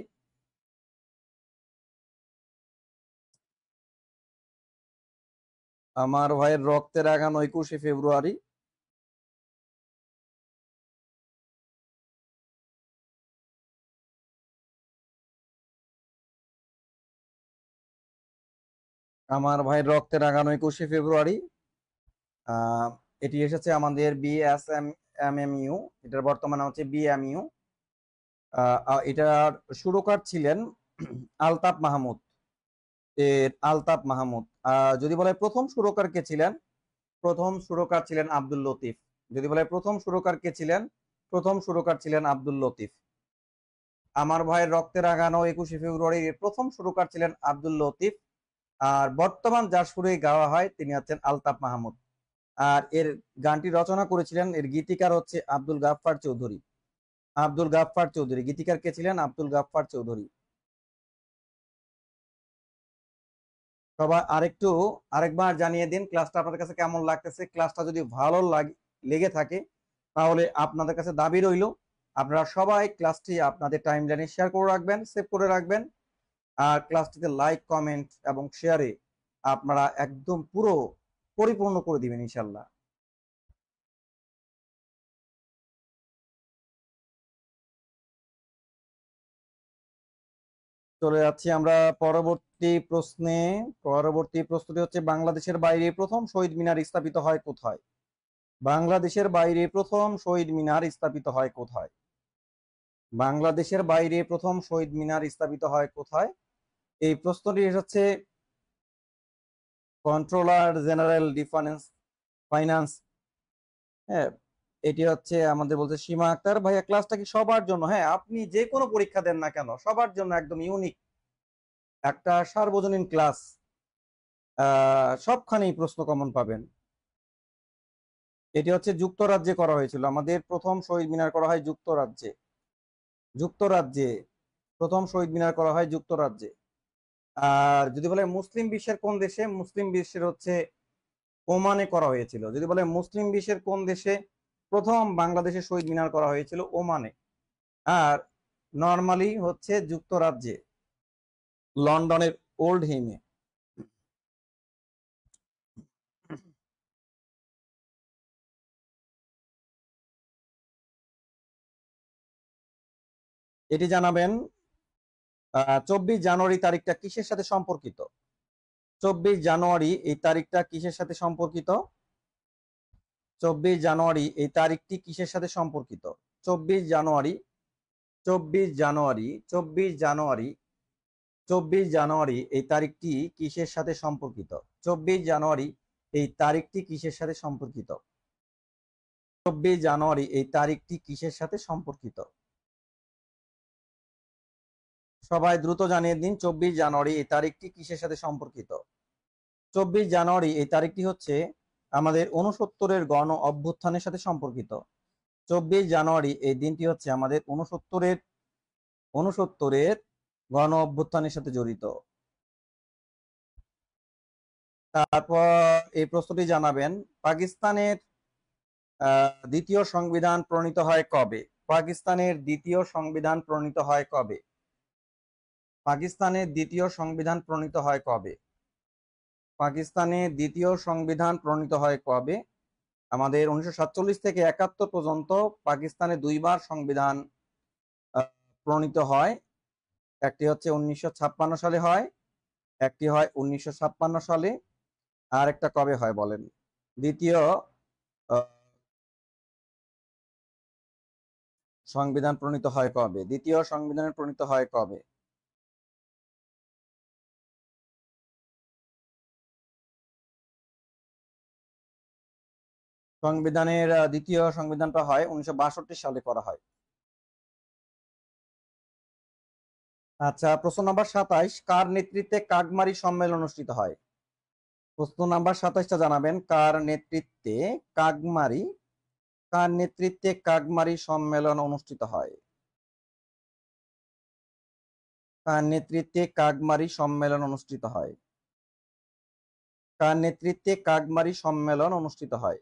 আমার ভাইয়ের রক্তে রাঙানো 21শে ফেব্রুয়ারি আমার ভাইয়ের রক্তে রাঙানো 21শে ফেব্রুয়ারি এটি এসেছে আমাদের বিএসএমএমইউ, এটার বর্তমানে হচ্ছে বিএমইউ। এটার সুরকার ছিলেন আলতাফ মাহমুদ। আলতাফ মাহমুদ। যদি বলে প্রথম সুরকার কে ছিলেন? প্রথম সুরকার ছিলেন আব্দুল লতিফ। যদি বলে প্রথম সুরকার কে ছিলেন? প্রথম সুরকার ছিলেন আব্দুল লতিফ। আমার ভাইয়ের রক্তে রাঙানো 21শে ফেব্রুয়ারির প্রথম সুরকার ছিলেন আব্দুল লতিফ। আর বর্তমান যার সুরে গাওয়া হয় তিনি হচ্ছেন আলতাফ মাহমুদ। আর এর গানটি রচনা করেছিলেন, এর গীতিকার হচ্ছে আব্দুল গাফফার চৌধুরী। আব্দুল গাফফার চৌধুরী। গীতিকার কে ছিলেন? আব্দুল গাফফার চৌধুরী। সবাই আরেকবার জানিয়ে দিন ক্লাসটা আপনাদের কাছে কেমন লাগতেছে। ক্লাসটা যদি ভালো লেগে থাকে তাহলে আপনাদের কাছে দাবি রইল আপনারা সবাই ক্লাসটি আপনাদের টাইমলাইনে শেয়ার করে রাখবেন, সেভ করে রাখবেন। আর ক্লাসটিতে লাইক, কমেন্ট এবং শেয়ারে আপনারা একদম পুরো পরিপূর্ণ করে দিবেন ইনশাল্লাহ। চলে যাচ্ছি আমরা পরবর্তী প্রশ্নে। পরবর্তী প্রশ্নটি হচ্ছে বাংলাদেশের বাইরে প্রথম শহীদ মিনার স্থাপিত হয় কোথায়? বাংলাদেশের বাইরে প্রথম শহীদ মিনার স্থাপিত হয় কোথায়? বাংলাদেশের বাইরে প্রথম শহীদ মিনার স্থাপিত হয় কোথায়? এই প্রশ্নটি এসেছে কন্ট্রোলার জেনারেল ডিফেন্স ফাইন্যান্স। হ্যাঁ, এটি হচ্ছে আমাদের বলছে সীমা আক্তার। ভাইয়া ক্লাসটা কি সবার জন্য? হ্যাঁ, আপনি যে কোনো পরীক্ষা দেন না কেন সবার জন্য একদম ইউনিক একটা সার্বজনীন ক্লাস। সবখানেই প্রশ্ন কমন পাবেন। এটি হচ্ছে যুক্তরাজ্যে করা হয়েছিল। আমাদের প্রথম শহীদ মিনার করা হয় যুক্তরাজ্যে। যুক্তরাজ্যে প্রথম শহীদ মিনার করা হয় যুক্তরাজ্যে। আর যদি বলে মুসলিম বিশ্বের কোন দেশে? মুসলিম বিশ্বের হচ্ছে ওমানে করা হয়েছিল। যদি বলে মুসলিম বিশ্বের কোন দেশে প্রথম বাংলাদেশে শহীদ মিনার করা হয়েছিল? ওমানে। আর নর্মালি হচ্ছে যুক্তরাজ্যে, লন্ডনের ওল্ড হেইমে। এটি জানাবেন 24 জানুয়ারি তারিখটা কিসের সাথে সম্পর্কিত? 24 জানুয়ারি এই তারিখটা কিসের সাথে সম্পর্কিত? 24 জানুয়ারি এই তারিখটি কিসের সাথে সম্পর্কিত? 24 জানুয়ারি 24 জানুয়ারি 24 জানুয়ারি 24 জানুয়ারি এই তারিখটি কিসের সাথে সম্পর্কিত? 24 জানুয়ারি এই তারিখটি কিসের সাথে সম্পর্কিত? 24 জানুয়ারি এই তারিখটি কিসের সাথে সম্পর্কিত? সবাই দ্রুত জানিয়ে দিন 24 জানুয়ারি এই তারিখটি কিসের সাথে সম্পর্কিত? 24 জানুয়ারি এই তারিখটি হচ্ছে আমাদের 69-এর গণ অভ্যুত্থানের সাথে সম্পর্কিত। 24 জানুয়ারি এই দিনটি হচ্ছে আমাদের 69-এর গণ অভ্যুত্থানের সাথে জড়িত। তারপর এই প্রশ্নটি জানাবেন, পাকিস্তানের দ্বিতীয় সংবিধান প্রণীত হয় কবে? পাকিস্তানের দ্বিতীয় সংবিধান প্রণীত হয় কবে? পাকিস্তানের দ্বিতীয় সংবিধান প্রণীত হয় কবে? পাকিস্তানের দ্বিতীয় সংবিধান প্রণীত হয় কবে? আমাদের 1947 থেকে 71 পর্যন্ত পাকিস্তানে দুইবার সংবিধান প্রণীত হয়। একটি হচ্ছে 1956 সালে হয়, একটি হয় 1956 সালে, আর একটা কবে হয় বলেন? দ্বিতীয় আহ, সংবিধান প্রণীত হয় কবে? দ্বিতীয় সংবিধান প্রণীত হয় কবে? সংবিধানের দ্বিতীয় সংবিধানটা হয় 1962 সালে করা হয়। আচ্ছা, প্রশ্ন নাম্বার 27, কার নেতৃত্বে কাগমারি সম্মেলন অনুষ্ঠিত হয়? প্রশ্ন নাম্বার 27টা জানাবেন, কার নেতৃত্বে কাগমারি সম্মেলন অনুষ্ঠিত হয়? কার নেতৃত্বে কাগমারি সম্মেলন অনুষ্ঠিত হয়? কার নেতৃত্বে কাগমারি সম্মেলন অনুষ্ঠিত হয়?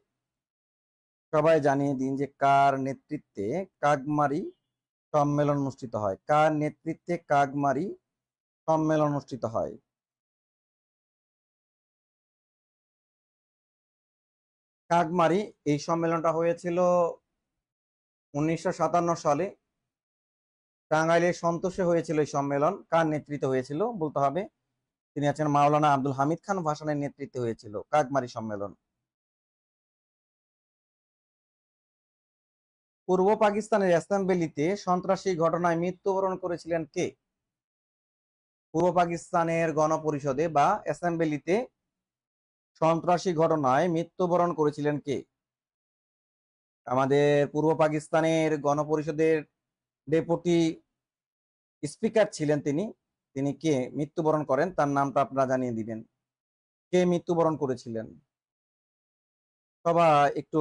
সবাই জানিয়ে দিন যে কার নেতৃত্বে কাগমারি সম্মেলন অনুষ্ঠিত হয়? কার নেতৃত্বে কাগমারি সম্মেলন অনুষ্ঠিত হয়? কাগমারি এই সম্মেলনটা হয়েছিল 1957 সালে টাঙ্গাইলের সন্তোষে হয়েছিল। এই সম্মেলন কার নেতৃত্বে হয়েছিল বলতে হবে। তিনি আছেন মাওলানা আব্দুল হামিদ খান ভাসানের নেতৃত্বে হয়েছিল কাগমারি সম্মেলন। পূর্ব পাকিস্তানের অ্যাসেম্বলিতে সন্ত্রাসী ঘটনায় মৃত্যুবরণ করেছিলেন কে? পূর্ব পাকিস্তানের গণপরিষদে বা অ্যাসেম্বলিতে সন্ত্রাসী ঘটনায় মৃত্যুবরণ করেছিলেন কে? আমাদের পূর্ব পাকিস্তানের গণপরিষদের ডেপুটি স্পিকার ছিলেন তিনি। তিনি কে মৃত্যুবরণ করেন তার নামটা আপনারা জানিয়ে দিবেন। কে মৃত্যুবরণ করেছিলেন? সবাই একটু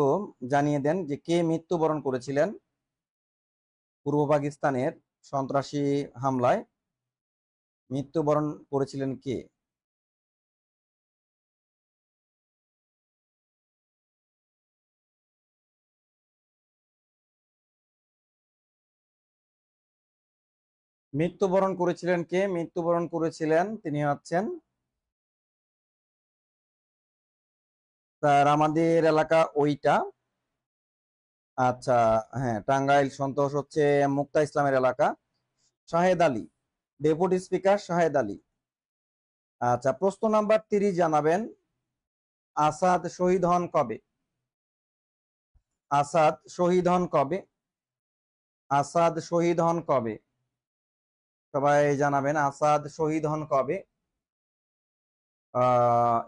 জানিয়ে দেন যে কে মৃত্যুবরণ করেছিলেন পূর্ব পাকিস্তানের সন্ত্রাসী হামলায় মৃত্যুবরণ করেছিলেন কে? মৃত্যুবরণ করেছিলেন কে? মৃত্যুবরণ করেছিলেন তিনি হচ্ছেন তার আমাদের এলাকা ওইটা। আচ্ছা, হ্যাঁ, টাঙ্গাইল সন্তোষ হচ্ছে মুক্তা ইসলামের এলাকা। Shahed Ali, deputy speaker Shahed Ali. আচ্ছা, প্রশ্ন নাম্বার 30 জানাবেন, আসাদ শহীদ হন কবে? আসাদ শহীদ হন কবে? আসাদ শহীদ হন কবে? সবাই জানাবেন আসাদ শহীদ হন কবে।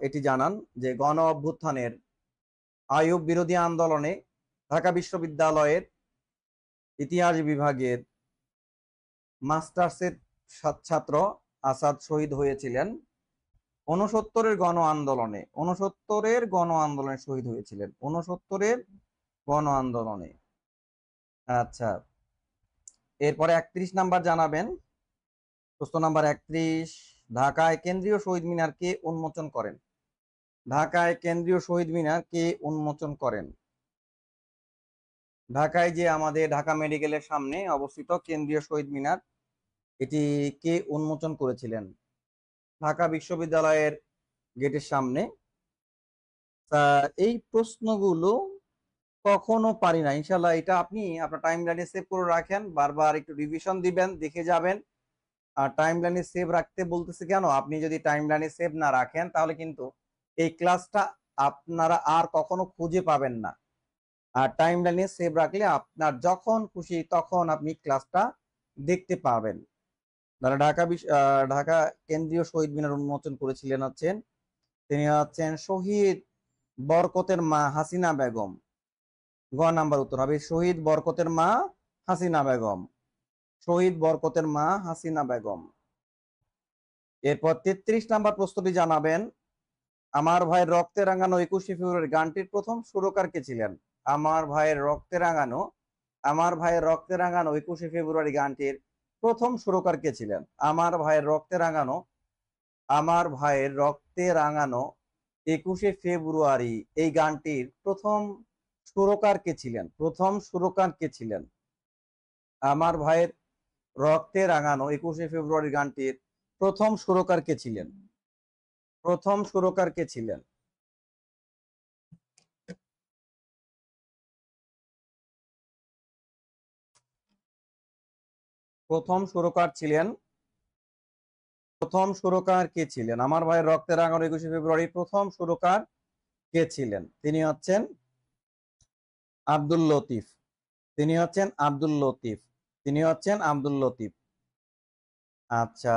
এটি জানান যে গণ অভ্যুত্থানের আইয়ুব বিরোধী আন্দোলনে ঢাকা বিশ্ববিদ্যালয়ের ইতিহাস বিভাগের মাস্টার্সের ছাত্র আসাদ শহীদ হয়েছিলেন 69-এর গণ আন্দোলনে। 69-এর গণ আন্দোলনে শহীদ হয়েছিলেন, 69-এর গণ আন্দোলনে। আচ্ছা, এরপরে 31 নাম্বার জানাবেন। প্রশ্ন নাম্বার 31, ঢাকায় কেন্দ্রীয় শহীদ মিনার কে উন্মোচন করেন? ঢাকায় কেন্দ্রীয় শহীদ মিনার কে উন্মোচন করেন? ঢাকায় যে আমাদের ঢাকা মেডিকেলের সামনে অবস্থিত কেন্দ্রীয় শহীদ মিনার, এটি কে উন্মোচন করেছিলেন? ঢাকা বিশ্ববিদ্যালয়ের গেটের সামনে। এই প্রশ্নগুলো কখনো পারি না, ইনশাল্লাহ এটা আপনি আপনার টাইম লাইনে সেভ করে রাখেন, বারবার একটু রিভিশন দিবেন, দেখে যাবেন। আর টাইম লাইনে সেভ রাখতে বলতেছে কেন, আপনি যদি টাইম লাইনে সেভ না রাখেন তাহলে কিন্তু এই ক্লাসটা আপনারা আর কখনো খুঁজে পাবেন না। আর টাইম লাইনে সেভ রাখলে আপনার যখন খুশি তখন আপনি ক্লাসটা দেখতে পাবেন। ঢাকা কেন্দ্রীয় শহীদ মিনার উন্মোচন করেছিলেন হচ্ছেন, তিনি হচ্ছেন শহীদ বরকতের মা হাসিনা বেগম। গ নাম্বার উত্তর হবে শহীদ বরকতের মা হাসিনা বেগম। শহীদ বরকতের মা হাসিনা বেগম। এরপর 33 নাম্বার প্রশ্নটি জানাবেন, আমার ভাইয়ের রক্তে রাঙানো 21শে ফেব্রুয়ারি গানটির প্রথম সুরকার কে ছিলেন? আমার ভাইয়ের রক্তে রাঙানো, আমার ভাইয়ের রক্তে রাঙানো 21শে ফেব্রুয়ারি গানটির প্রথম সুরকার কে ছিলেন? আমার ভাইয়ের রক্তে রাঙানো, আমার ভাইয়ের রক্তে রাঙানো 21শে ফেব্রুয়ারি এই গানটির প্রথম সুরকার কে ছিলেন? প্রথম সুরকার কে ছিলেন? আমার ভাইয়ের রক্তে রাঙানো 21শে ফেব্রুয়ারি গানটির প্রথম সুরকার কে ছিলেন? প্রথম সুরকার কে ছিলেন? প্রথম সুরকার ছিলেন, প্রথম সুরকার কে ছিলেন? আমার ভাইয়ের রক্তে রাঙানো 21শে ফেব্রুয়ারি প্রথম সুরকার কে ছিলেন? তিনি হচ্ছেন আব্দুল লতিফ। তিনি হচ্ছেন আব্দুল লতিফ। তিনি হচ্ছেন আব্দুল লতিফ। আচ্ছা,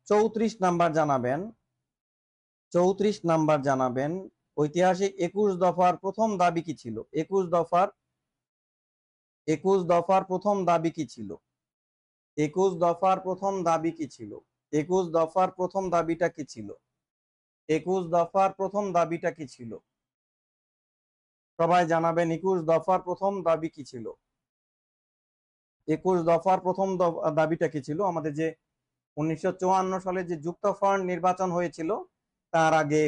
34 নাম্বার জানাবেন। 34 নাম্বার জানাবেন। ঐতিহাসিক 21 দফার প্রথম দাবি কি ছিল? 21 দফার প্রথম দাবি কি ছিল? 21 দফার প্রথম দাবি কি ছিল? 21 দফার প্রথম দাবিটা কি ছিল? 21 দফার প্রথম দাবিটা কি ছিল? সবাই জানাবেন 21 দফার প্রথম দাবি কি ছিল? 21 দফার প্রথম দাবিটা কি ছিল? আমাদের যে 1954 সালে যে যুক্তফ্রন্ট নির্বাচন হয়েছিল, তার আগে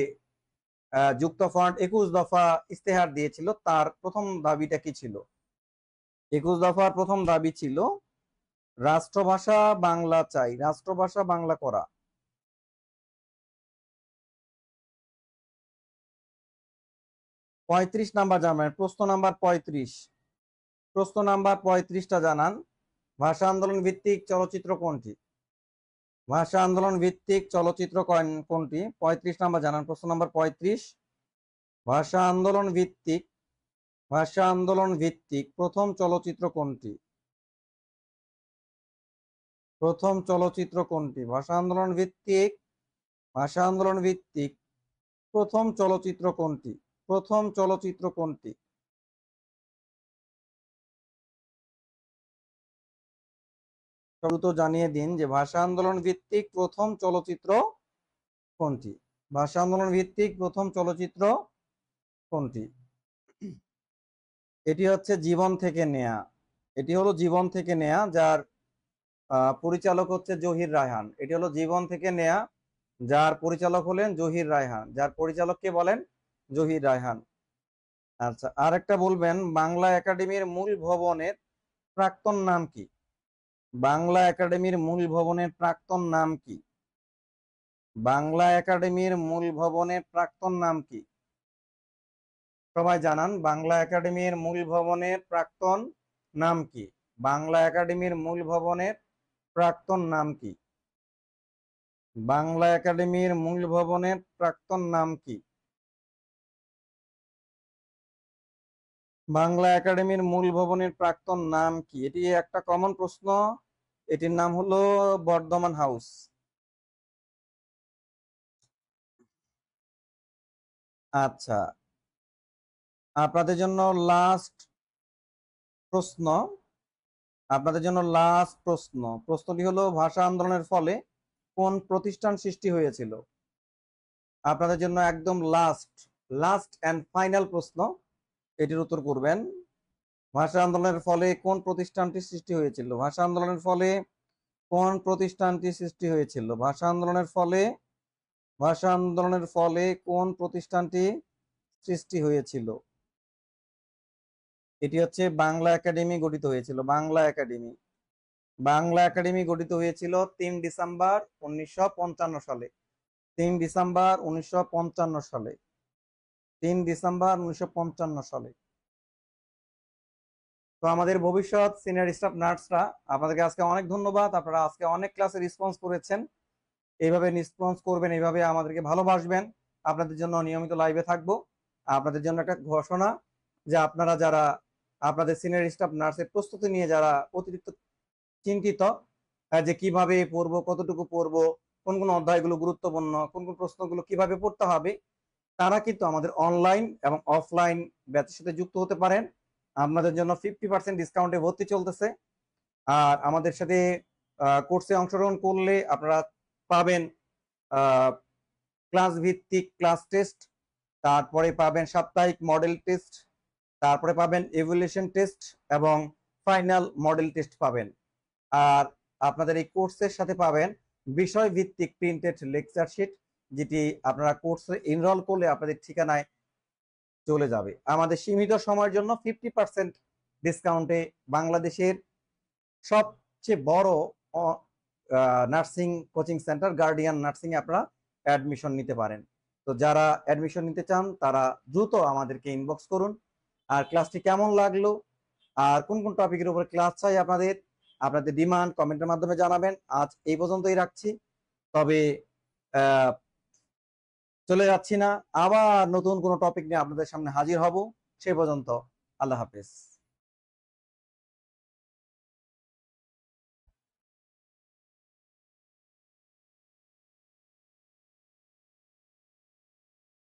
যুক্তফ্রন্ট 21 দফা ইস্তেহার দিয়েছিল, তার প্রথম দাবিটা কি ছিল? 21 দফার প্রথম দাবি ছিল রাষ্ট্রভাষা বাংলা চাই, রাষ্ট্রভাষা বাংলা করা। 35 নাম্বার জানাবেন। প্রশ্ন নাম্বার 35। প্রশ্ন নাম্বার 35টা জানান। ভাষা আন্দোলন ভিত্তিক চলচ্চিত্র কোনটি? ভাষা আন্দোলন ভিত্তিক চলচ্চিত্র কোনটি? 35 নাম্বার জানান। প্রশ্ন নাম্বার 35। ভাষা আন্দোলন ভিত্তিক, ভাষা আন্দোলন ভিত্তিক প্রথম চলচ্চিত্র কোনটি? প্রথম চলচ্চিত্র কোনটি? ভাষা আন্দোলন ভিত্তিক, ভাষা আন্দোলন ভিত্তিক প্রথম চলচ্চিত্র কোনটি? প্রথম চলচ্চিত্র কোনটি? দ্রুত জানিয়ে দিন যে ভাষা আন্দোলন ভিত্তিক প্রথম চলচ্চিত্র কোনটি? ভাষা আন্দোলন ভিত্তিক প্রথম চলচ্চিত্র কোনটি? এটি হচ্ছে জীবন থেকে নেয়া। এটি হলো জীবন থেকে নেয়া, যার পরিচালক হচ্ছে জহির রায়হান। এটি হলো জীবন থেকে নেয়া, যার পরিচালক হলেন জহির রায়হান। যার পরিচালককে বলেন জহির রায়হান। আচ্ছা, আর একটা বলবেন, বাংলা একাডেমির মূল ভবনের প্রাক্তন নাম কি? বাংলা একাডেমির মূল ভবনের প্রাক্তন নাম কি? বাংলা একাডেমির মূল ভবনের প্রাক্তন নাম কি? সবাই জানান, বাংলা একাডেমির মূল ভবনের প্রাক্তন নাম কি? বাংলা একাডেমির মূল ভবনের প্রাক্তন নাম কি? বাংলা একাডেমির মূল ভবনের প্রাক্তন নাম কি? বাংলা একাডেমির মূল ভবনের প্রাক্তন নাম কি? এটি একটা কমন প্রশ্ন। এটির নাম হলো বর্ধমান হাউস। আচ্ছা, আপনাদের জন্য লাস্ট প্রশ্ন, আপনাদের জন্য লাস্ট প্রশ্ন। প্রশ্নটি হলো, ভাষা আন্দোলনের ফলে কোন প্রতিষ্ঠান সৃষ্টি হয়েছিল? আপনাদের জন্য একদম লাস্ট, লাস্ট এন্ড ফাইনাল প্রশ্ন, এটির উত্তর করবেন। ভাষা আন্দোলনের ফলে কোন প্রতিষ্ঠানটি সৃষ্টি হয়েছিল? ভাষা আন্দোলনের ফলে কোন প্রতিষ্ঠানটি সৃষ্টি হয়েছিল? ভাষা আন্দোলনের ফলে, ভাষা আন্দোলনের ফলে কোন প্রতিষ্ঠানটি সৃষ্টি হয়েছিল? এটি হচ্ছে বাংলা একাডেমি গঠিত হয়েছিল। বাংলা একাডেমি, বাংলা একাডেমি গঠিত হয়েছিল 3 ডিসেম্বর 1955 সালে। 3 ডিসেম্বর 1955 সালে। 3 ডিসেম্বর 1955 সালে। তো আমাদের ভবিষ্যৎ সিনিয়র স্টাফ নার্সরা, আপনাদেরকে আজকে অনেক ধন্যবাদ। আপনারা আজকে অনেক ক্লাসে রেসপন্স করেছেন। এইভাবে রেসপন্স করবেন, এইভাবে আমাদেরকে ভালোবাসবেন। আপনাদের জন্য নিয়মিত লাইভে থাকবো। আপনাদের জন্য একটা ঘোষণা, যে আপনারা যারা আপনাদের সিনিয়র স্টাফ নার্সের প্রস্তুতি নিয়ে যারা অতিরিক্ত চিন্তিত, যে কিভাবে পড়বো, কতটুকু পড়বো, কোন কোন অধ্যায়গুলো গুরুত্বপূর্ণ, কোন কোন প্রশ্নগুলো কিভাবে পড়তে হবে, তারা কিন্তু আমাদের অনলাইন এবং অফলাইন ব্যাচের সাথে যুক্ত হতে পারেন। আপনাদের জন্য 50% ডিসকাউন্টে ভর্তি চলতেছে। আর আমাদের সাথে কোর্সে অংশগ্রহণ করলে আপনারা পাবেন ক্লাস ভিত্তিক ক্লাস টেস্ট, তারপরে পাবেন সাপ্তাহিক মডেল টেস্ট, তারপরে পাবেন ইভ্যালুয়েশন টেস্ট এবং ফাইনাল মডেল টেস্ট পাবেন। আর আপনাদের এই কোর্সের সাথে পাবেন বিষয় ভিত্তিক প্রিন্টেড লেকচার শিট যেটি আপনারা কোর্সে এনরোল করলে আপনাদের ঠিকানায় চলে যাবে। আমাদের সীমিত সময়ের জন্য 50% ডিসকাউন্টে বাংলাদেশের সবচেয়ে বড় nursing coaching centre Guardian nursing এ আপনারা অ্যাডমিশন নিতে পারেন। তো যারা অ্যাডমিশন নিতে চান তারা দ্রুত আমাদেরকে ইনবক্স করুন। আর ক্লাসটি কেমন লাগলো আর কোন কোন টপিকের উপর ক্লাস চাই আপনাদের, আপনাদের ডিমান্ড কমেন্টের মাধ্যমে জানাবেন। আজ এই পর্যন্তই রাখছি, তবে আহ, চলে যাচ্ছি না, আবার নতুন কোনো টপিক নিয়ে আপনাদের সামনে হাজির হব। সে পর্যন্ত আল্লাহ হাফেজ।